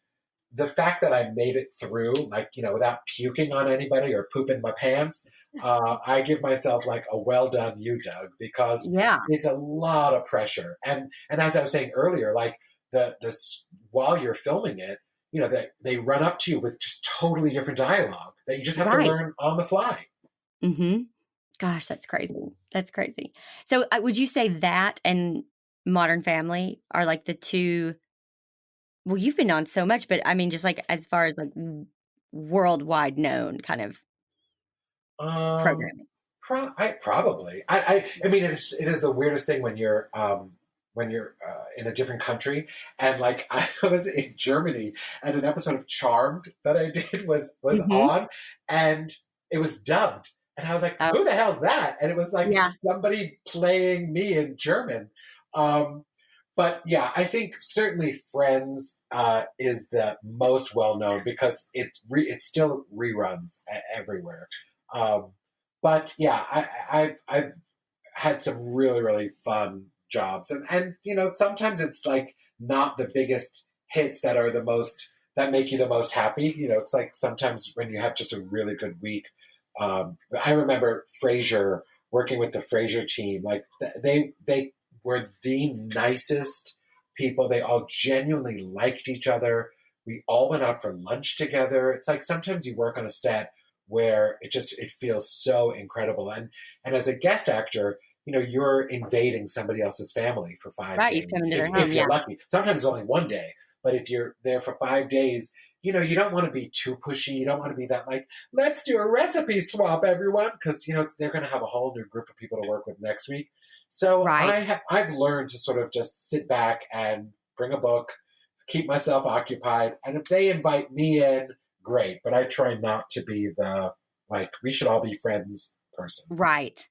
the fact that I made it through, like, without puking on anybody or pooping my pants, I give myself like a well done, you, Doug, because Yeah. it's a lot of pressure. And as I was saying earlier, like while you're filming it, they run up to you with just totally different dialogue that you just have to Right. learn on the fly. Mm-hmm. Gosh, that's crazy. That's crazy. So would you say that and Modern Family are like the two? Well, you've been on so much, but I mean, just like as far as like worldwide known kind of Um, programming. Probably. I mean, it is the weirdest thing when you're in a different country, and like I was in Germany, and an episode of Charmed that I did was Mm-hmm. on, and it was dubbed, and I was like, Oh, "Who the hell's that?" And it was like yeah. somebody playing me in German. Um, but yeah, I think certainly Friends is the most well known, because it still reruns everywhere. Um, but yeah, I've had some really, really fun jobs, and sometimes it's like not the biggest hits that are that make you the most happy. It's like sometimes when you have just a really good week. I remember Frasier, working with the Frasier team. Like they were the nicest people. They all genuinely liked each other. We all went out for lunch together. It's like sometimes you work on a set where it feels so incredible. And as a guest actor, you're invading somebody else's family for 5 Right. days. You come into their home. If you're lucky. Sometimes it's only one day, but if you're there for 5 days, you don't want to be too pushy. You don't want to be that like, let's do a recipe swap, everyone. Because, they're going to have a whole new group of people to work with next week. So Right. I've learned to sort of just sit back and bring a book, keep myself occupied. And if they invite me in, great. But I try not to be the, like, we should all be friends person. Right.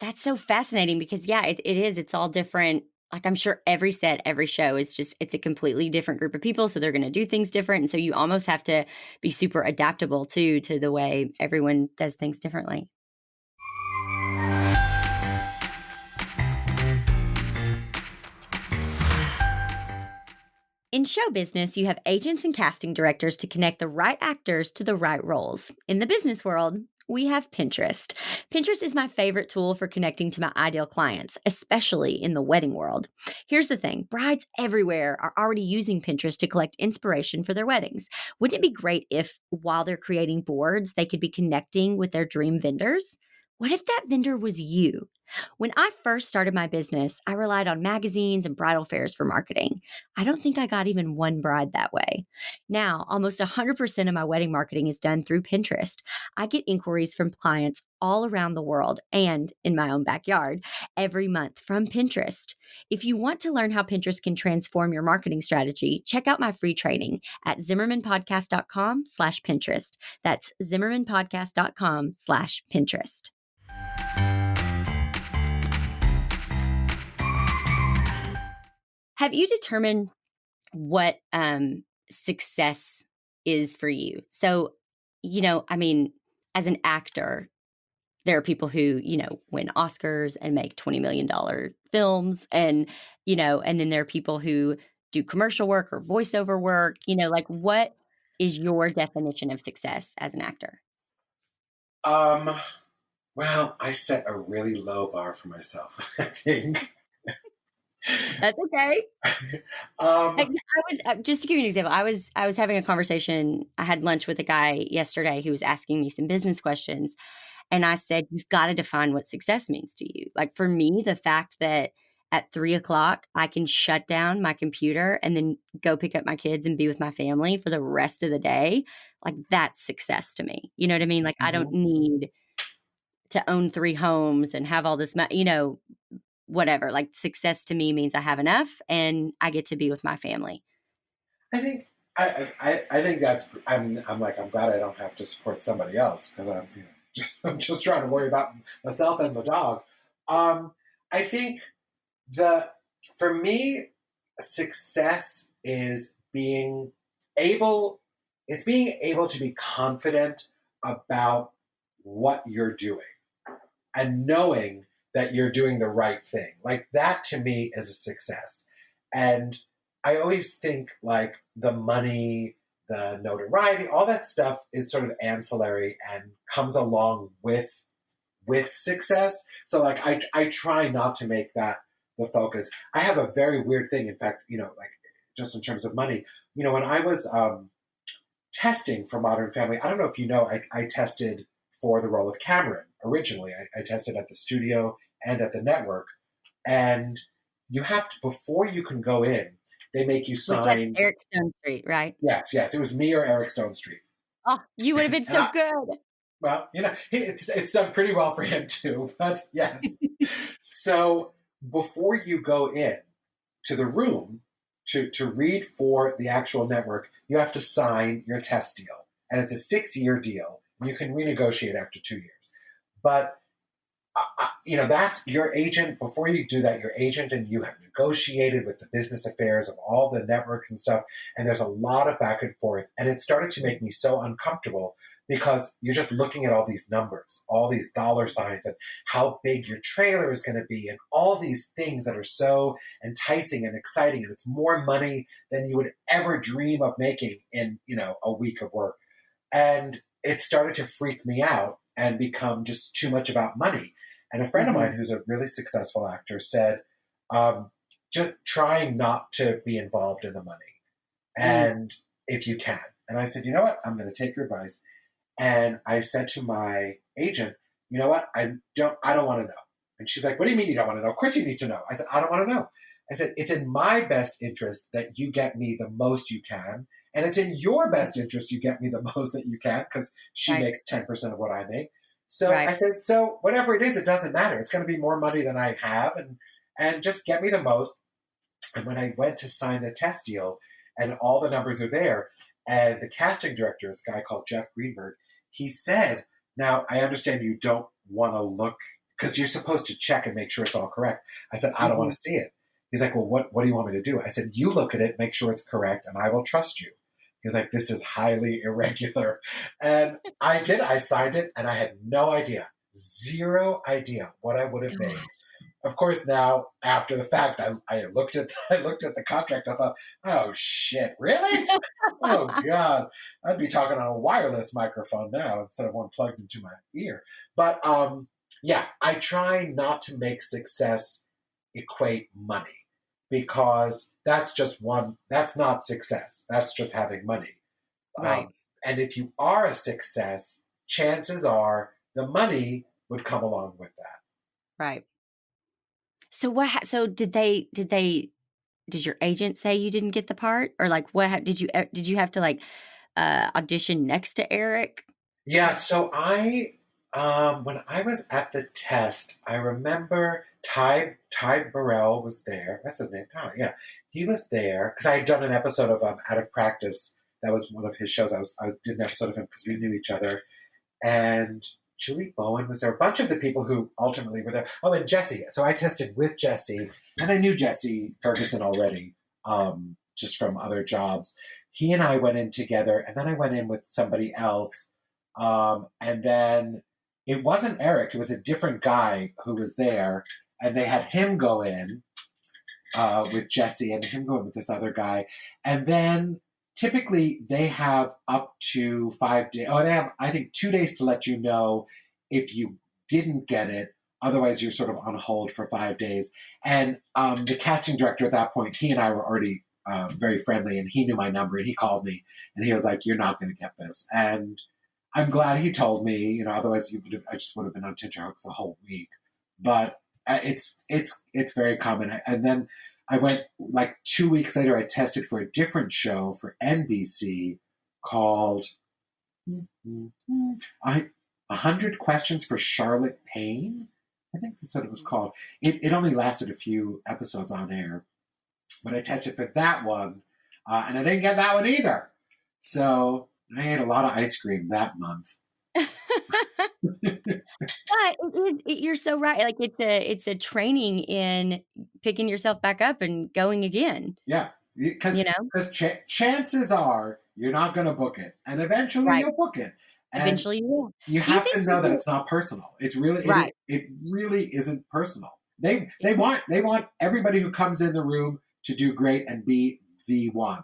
That's so fascinating because, yeah, it is. It's all different. Like, I'm sure every set, every show is it's a completely different group of people. So they're going to do things different. And so you almost have to be super adaptable to the way everyone does things differently. In show business, you have agents and casting directors to connect the right actors to the right roles. In the business world, we have Pinterest. Pinterest is my favorite tool for connecting to my ideal clients, especially in the wedding world. Here's the thing, brides everywhere are already using Pinterest to collect inspiration for their weddings. Wouldn't it be great if, while they're creating boards, they could be connecting with their dream vendors? What if that vendor was you? When I first started my business, I relied on magazines and bridal fairs for marketing. I don't think I got even one bride that way. Now, almost 100% of my wedding marketing is done through Pinterest. I get inquiries from clients all around the world and in my own backyard every month from Pinterest. If you want to learn how Pinterest can transform your marketing strategy, check out my free training at zimmermanpodcast.com/Pinterest. That's zimmermanpodcast.com/Pinterest. Have you determined what success is for you? So, as an actor, there are people who, win Oscars and make $20 million films. And then there are people who do commercial work or voiceover work. What is your definition of success as an actor? Well, I set a really low bar for myself, I think. That's okay. I was just to give you an example. I was having a conversation. I had lunch with a guy yesterday who was asking me some business questions, and I said, "You've got to define what success means to you." Like for me, the fact that at 3:00 I can shut down my computer and then go pick up my kids and be with my family for the rest of the day, like that's success to me. You know what I mean? Like I don't need to own 3 homes and have all this money. Whatever, like success to me means I have enough and I get to be with my family. I think I think that's I'm glad I don't have to support somebody else because I'm just trying to worry about myself and my dog. I think for me success is being able to be confident about what you're doing and knowing that you're doing the right thing. Like that to me is a success. And I always think like the money, the notoriety, all that stuff is sort of ancillary and comes along with success. So like I try not to make that the focus. I have a very weird thing. In fact, like just in terms of money, when I was testing for Modern Family, I don't know if you know, I tested for the role of Cameron originally. I tested at the studio and at the network. And you have to, before you can go in, they make you sign. Which Eric Stone Street, right? Yes. It was me or Eric Stone Street. Oh, you would have been so good. Well, it's done pretty well for him too, but yes. So before you go in to the room to read for the actual network, you have to sign your test deal. And it's a 6-year deal. And you can renegotiate after 2 years. But that's your agent. Before you do that, your agent and you have negotiated with the business affairs of all the networks and stuff. And there's a lot of back and forth. And it started to make me so uncomfortable because you're just looking at all these numbers, all these dollar signs, and how big your trailer is going to be, and all these things that are so enticing and exciting. And it's more money than you would ever dream of making in, a week of work. And it started to freak me out and become just too much about money. And a friend of mine who's a really successful actor said, just try not to be involved in the money. And if you can. And I said, you know what? I'm going to take your advice. And I said to my agent, you know what? I don't want to know. And she's like, what do you mean you don't want to know? Of course you need to know. I said, I don't want to know. I said, it's in my best interest that you get me the most you can. And it's in your best interest you get me the most that you can, because she makes 10% of what I make. So I said, so whatever it is, it doesn't matter. It's going to be more money than I have. And just get me the most. And when I went to sign the test deal and all the numbers are there, and the casting director is a guy called Jeff Greenberg, he said, now I understand you don't want to look, because you're supposed to check and make sure it's all correct. I said, I don't want to see it. He's like, well, what do you want me to do? I said, you look at it, make sure it's correct, and I will trust you. He was like, this is highly irregular. And I did. I signed it, and I had no idea, zero idea what I would have made. Of course, now after the fact, I looked at the contract. I thought, oh shit, really? Oh God, I'd be talking on a wireless microphone now instead of one plugged into my ear. But yeah, I try not to make success equate money, because that's not success. That's just having money. Right. And if you are a success, chances are the money would come along with that. Right. So so did your agent say you didn't get the part, or like did you have to like audition next to Eric? Yeah. So when I was at the test, I remember Ty Burrell was there. That's his name. Ty. Yeah. He was there because I had done an episode of Out of Practice. That was one of his shows. I did an episode of him because we knew each other. And Julie Bowen was there. A bunch of the people who ultimately were there. Oh, and Jesse. So I tested with Jesse, and I knew Jesse Ferguson already, just from other jobs. He and I went in together, and then I went in with somebody else. And then it wasn't Eric. It was a different guy who was there, and they had him go in with Jesse, and him go in with this other guy. And then typically they have up to 5 days. Oh, they have, I think, 2 days to let you know if you didn't get it. Otherwise, you're sort of on hold for 5 days. And the casting director at that point, he and I were already very friendly, and he knew my number, and he called me, and he was like, you're not going to get this. And I'm glad he told me, otherwise I just would have been on tenterhooks the whole week. But it's very common. And then I went, like 2 weeks later, I tested for a different show for NBC called 100 Questions for Charlotte Payne. I think that's what it was called. It only lasted a few episodes on air, but I tested for that one, and I didn't get that one either. So I ate a lot of ice cream that month. But you're so right. Like it's a training in picking yourself back up and going again. Yeah, because chances are you're not going to book it, and eventually you'll book it. And eventually you will. You have to know that it's not personal. It's really it really isn't personal. They want everybody who comes in the room to do great and be the one,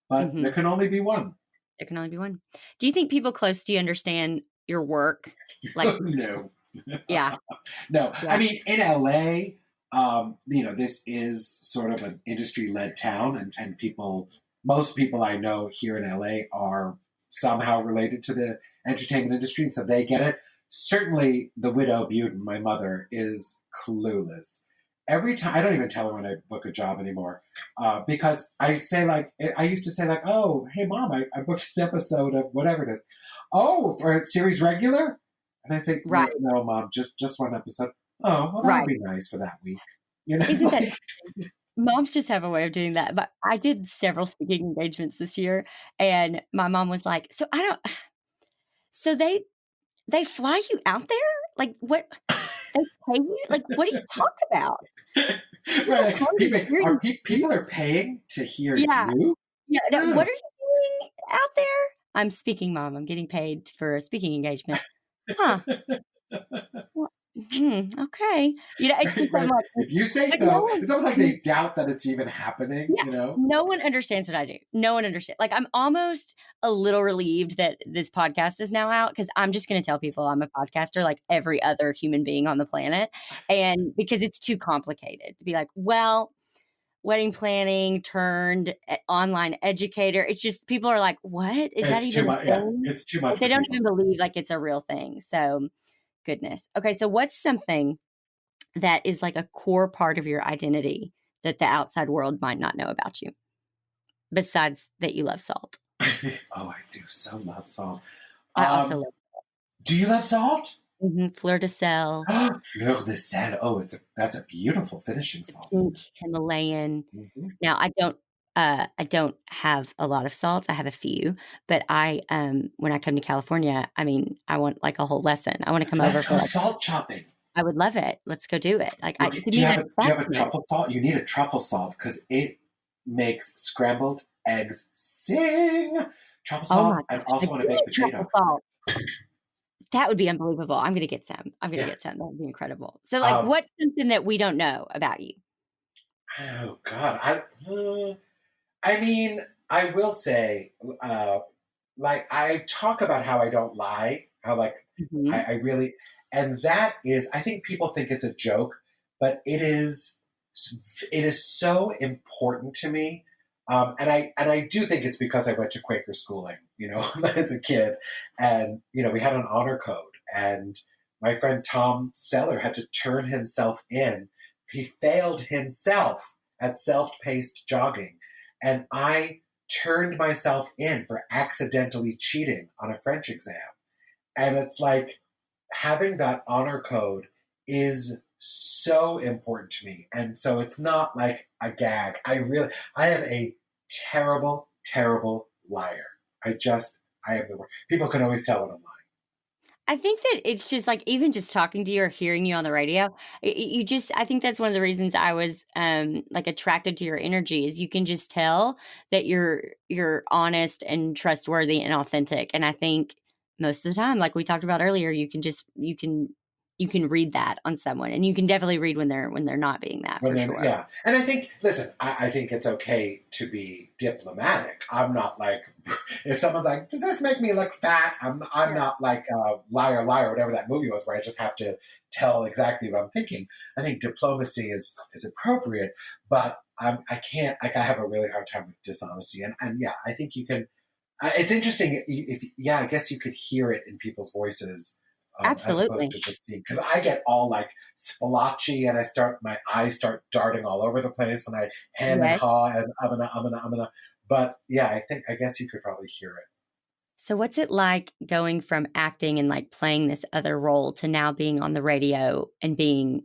but there can only be one. There can only be one. Do you think people close to you understand your work? Like no. Yeah. No. Yeah. I mean, in LA, this is sort of an industry-led town, and most people I know here in LA are somehow related to the entertainment industry, and so they get it. Certainly, the widow Budin, my mother, is clueless. Every time, I don't even tell her when I book a job anymore, because I used to say like, oh, hey mom, I booked an episode of whatever it is. Oh, for a series regular? And I say, no, mom, just one episode. Oh, well, that would be nice for that week. Isn't that moms just have a way of doing that. But I did several speaking engagements this year, and my mom was like, so they fly you out there? Like what? They pay you? Like what do you talk about? People are paying to hear you? Yeah. No, what are you doing out there? I'm speaking mom. I'm getting paid for a speaking engagement. Huh. Well, okay. It's just Right, I'm right. like, If you say but no so, one it's almost like they doubt that it's even happening, yeah, no one understands what I do. No one understands. Like, I'm almost a little relieved that this podcast is now out because I'm just gonna tell people I'm a podcaster like every other human being on the planet, and because it's too complicated to be like, well, wedding planning turned online educator. It's just people are like, "What? Is that It's too even a much. Yeah, thing?" it's too Like, much they for don't people. even believe, like, it's a real thing. So, goodness. Okay, so what's something that is, like, a core part of your identity that the outside world might not know about you, besides that you love salt? Oh, I do so love salt. I also Um, love do you love salt? fleur de sel, Fleur de sel. Oh, that's a beautiful finishing salt, pink isn't Himalayan. it? Hmm. Now I don't have a lot of salts. I have a few, but when I come to California, I mean, I want like a whole lesson. I want to come over Let's for go like salt chopping. I would love it. Let's go do it. Like Look, to me do you have a that's me. truffle salt? You need a truffle salt because it makes scrambled eggs sing. Truffle Oh my salt, and gosh. also Like, on a give me baked truffle potato. salt. That would be unbelievable. I'm gonna get some. I'm gonna Yeah. get some. That would be incredible. So like Um, what's something that we don't know about you? oh God, I mean, I will say, uh, like I talk about how I don't lie, how like Mhm. I really, and that is, I think people think it's a joke, but it is so important to me. And I do think it's because I went to Quaker schooling, as a kid, and we had an honor code, and my friend Tom Seller had to turn himself in. He failed himself at self-paced jogging, and I turned myself in for accidentally cheating on a French exam. And it's like having that honor code is so important to me. And so it's not like a gag. I am a terrible, terrible liar. I am the worst. People can always tell when I'm lying. I think that it's just like even just talking to you or hearing you on the radio, you just I think that's one of the reasons I was like attracted to your energy is you can just tell that you're honest and trustworthy and authentic. And I think most of the time, like we talked about earlier, you can read that on someone and you can definitely read when they're not being that When for they're, sure. yeah. And I think, listen, I think it's okay to be diplomatic. I'm not like, if someone's like, does this make me look fat? I'm Sure. not like Liar, Liar, whatever that movie was, where I just have to tell exactly what I'm thinking. I think diplomacy is appropriate, but I can't, like, I have a really hard time with dishonesty. And yeah, I think you can, it's interesting. Yeah, I guess you could hear it in people's voices, as opposed Absolutely. to just seeing. Because I get all like splotchy, and my eyes start darting all over the place, and I hem and Yes. haw, and I'm gonna. But yeah, I guess you could probably hear it. So what's it like going from acting and like playing this other role to now being on the radio and being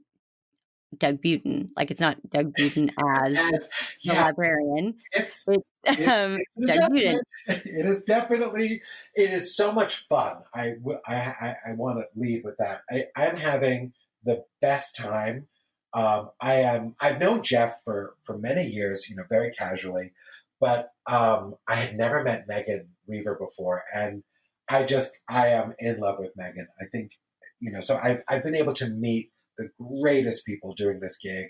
Doug Budin? Like, it's not Doug Budin as As the yeah, librarian. it's It's, it's an Doug Budin. adjustment. It is definitely it is so much fun. I want to lead with that. I'm having the best time. I've known Jeff for many years, very casually, but I had never met Megan Weaver before, and I am in love with Megan. I think so I've been able to meet the greatest people doing this gig.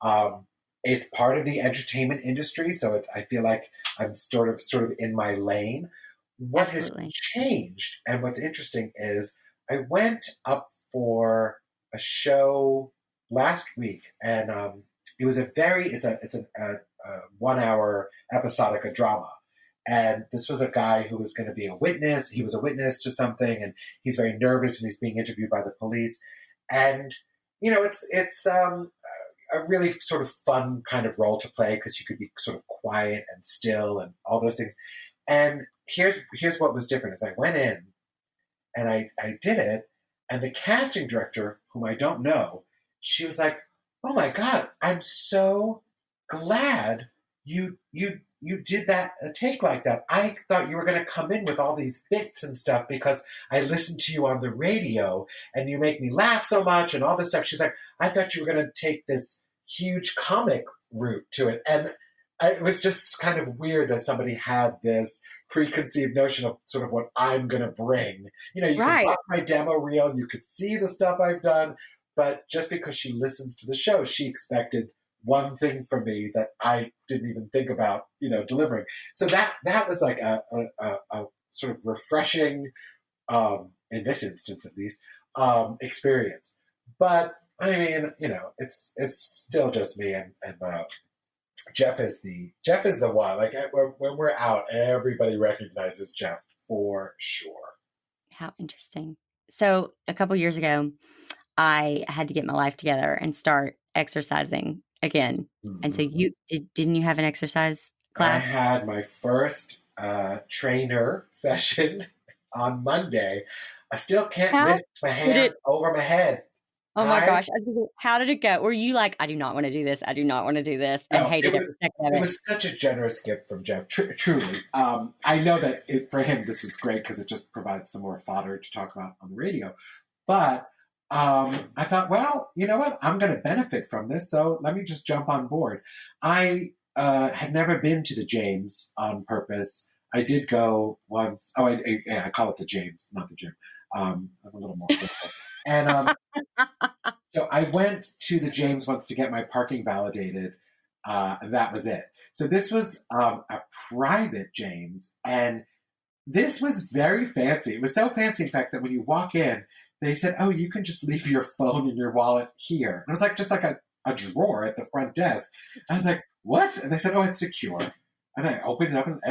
Um, it's part of the entertainment industry, so I feel like I'm sort of in my lane. What has Absolutely. changed, and what's interesting is I went up for a show last week, and it was a 1 hour episodic, a drama. And this was a guy who was going to be a witness. He was a witness to something, and he's very nervous, and he's being interviewed by the police. And it's a really sort of fun kind of role to play because you could be sort of quiet and still and all those things. And here's what was different is I went in and I did it, and the casting director, whom I don't know, she was like, "Oh my God, I'm so glad you did that a take like that. I thought you were going to come in with all these bits and stuff because I listened to you on the radio and you make me laugh so much and all this stuff." She's like, "I thought you were going to take this huge comic route to it," and it was just kind of weird that somebody had this preconceived notion of sort of what I'm going to bring. You can Right. watch my demo reel, you could see the stuff I've done, but just because she listens to the show, she expected one thing from me that I didn't even think about, delivering. So that was like a sort of refreshing, in this instance at least, experience. But I mean, it's still just me and Jeff is the one. Like when we're out, everybody recognizes Jeff for sure. How interesting. So a couple years ago, I had to get my life together and start exercising again. And so Mm-hmm. didn't you have an exercise I class? had my first trainer session on Monday. I still can't How lift my did hand it? over my head. Oh my I gosh. How did it go? Were you like, I do not want to do this. I do not want to do this, and No, hated every second of it it? was such a generous gift from Jeff. Truly, I know that for him this is great because it just provides some more fodder to talk about on the radio. But I thought, well, you know what? I'm going to benefit from this, so let me just jump on board. I had never been to the James on purpose. I did go once. Oh, I call it the James, not the gym. I'm a little more political. And so I went to the James once to get my parking validated, and that was it. So this was a private James, and this was very fancy. It was so fancy, in fact, that when you walk in, they said, "Oh, you can just leave your phone and your wallet here." And it was like just like a drawer at the front desk. I was like, "What?" And they said, "Oh, it's secure." And I opened it up, and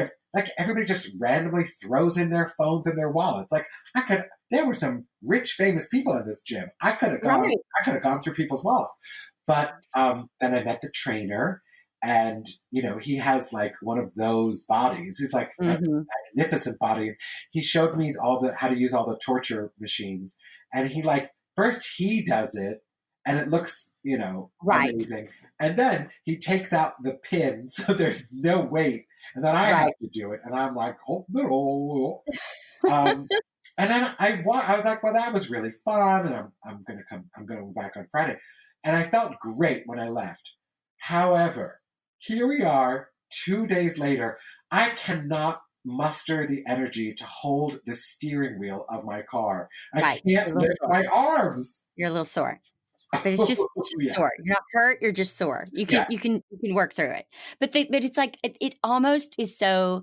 everybody just randomly throws in their phones and their wallets. Like there were some rich, famous people in this gym. I could have gone. Right. I could have gone through people's wallets. But then I met the trainer, and he has like one of those bodies. He's like a magnificent body. He showed me how to use all the torture machines, and he first he does it, and it looks Right. amazing, and then he takes out the pin, so there's no weight, and then I have to do it, and I'm like, oh no. And then I was like, well, that was really fun, and I'm going back on Friday, and I felt great when I left. However, here we are 2 days later. I cannot muster the energy to hold the steering wheel of my car. I can't lift my arms. You're a little sore. But it's just Yeah. sore. You're not hurt. You're just sore. You can work through it. But it's like it almost is so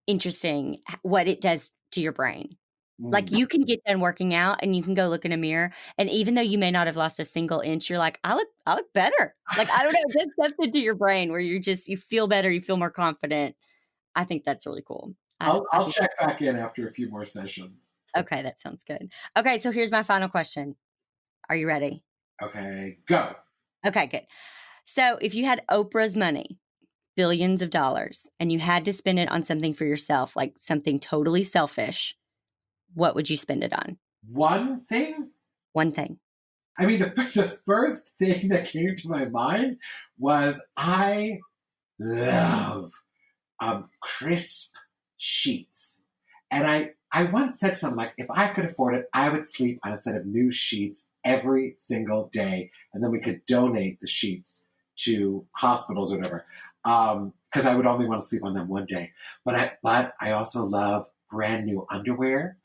interesting what it does to your brain. Like you can get done working out and you can go look in a mirror, and even though you may not have lost a single inch, you're like, I look better. Like I don't know, it does something to your brain where you feel better, you feel more confident. I think that's really cool. I'll check back in after a few more sessions. Okay, that sounds good. Okay, so here's my final question. Are you ready? Okay, go. Okay, good. So if you had Oprah's money, billions of dollars, and you had to spend it on something for yourself, like something totally selfish, what would you spend it on? One thing? One thing. I mean, the first thing that came to my mind was I love crisp sheets. And I once said something like, if I could afford it, I would sleep on a set of new sheets every single day. And then we could donate the sheets to hospitals or whatever. Because I would only want to sleep on them one day. But I also love brand new underwear.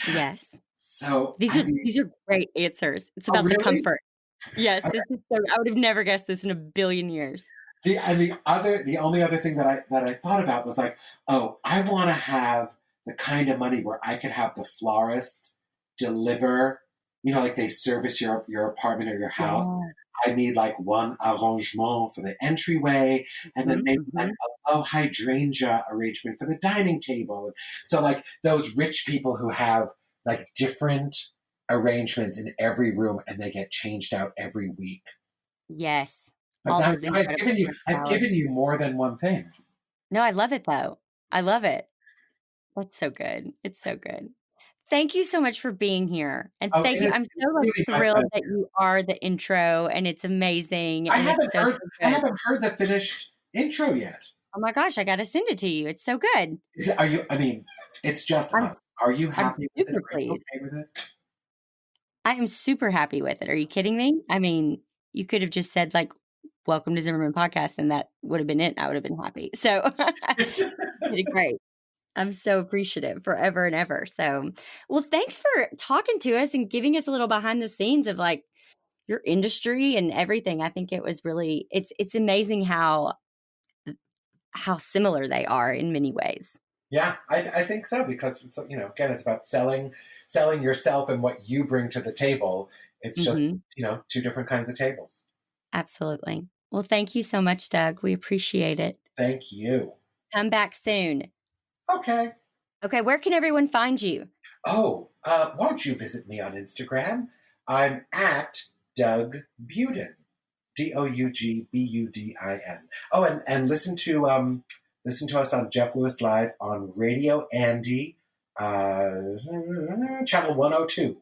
Yes. So these are great answers. It's about the comfort. Yes, this is so. I would have never guessed this in a billion years. The only other thing that I thought about was like, oh, I want to have the kind of money where I could have the florist deliver, like they service your apartment or your house. Yeah. I need like one arrangement for the entryway, and then maybe like a low hydrangea arrangement for the dining table. So like those rich people who have like different arrangements in every room, and they get changed out every week. Yes. But I've given you more than one thing. No, I love it though. I love it. That's so good. It's so good. Thank you so much for being here. And thank you. I'm so really thrilled that you are the intro, and it's amazing. I haven't heard the finished intro yet. Oh my gosh, I got to send it to you. It's so good. It's just us. Are you happy with it? Are you okay with it? I am super happy with it. Are you kidding me? I mean, you could have just said like, welcome to Zimmerman Podcast, and that would have been it. I would have been happy. So you did great. I'm so appreciative forever and ever. So, well, thanks for talking to us and giving us a little behind the scenes of like your industry and everything. I think it was really it's amazing how similar they are in many ways. Yeah, I think so, because it's, again, it's about selling yourself and what you bring to the table. It's just, Hmm. two different kinds of tables. Absolutely. Well, thank you so much, Doug. We appreciate it. Thank you. Come back soon. Okay. Okay, where can everyone find you? Oh, why don't you visit me on Instagram? I'm at Doug Budin, DougbUdin. Oh, and listen to us on Jeff Lewis Live on Radio Andy, channel 102.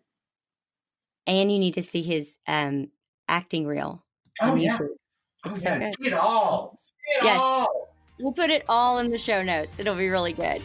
And you need to see his acting reel Oh on yeah, YouTube. oh It's so yeah, good. see it all, see it Yes, all. we'll put it all in the show notes. It'll be really good.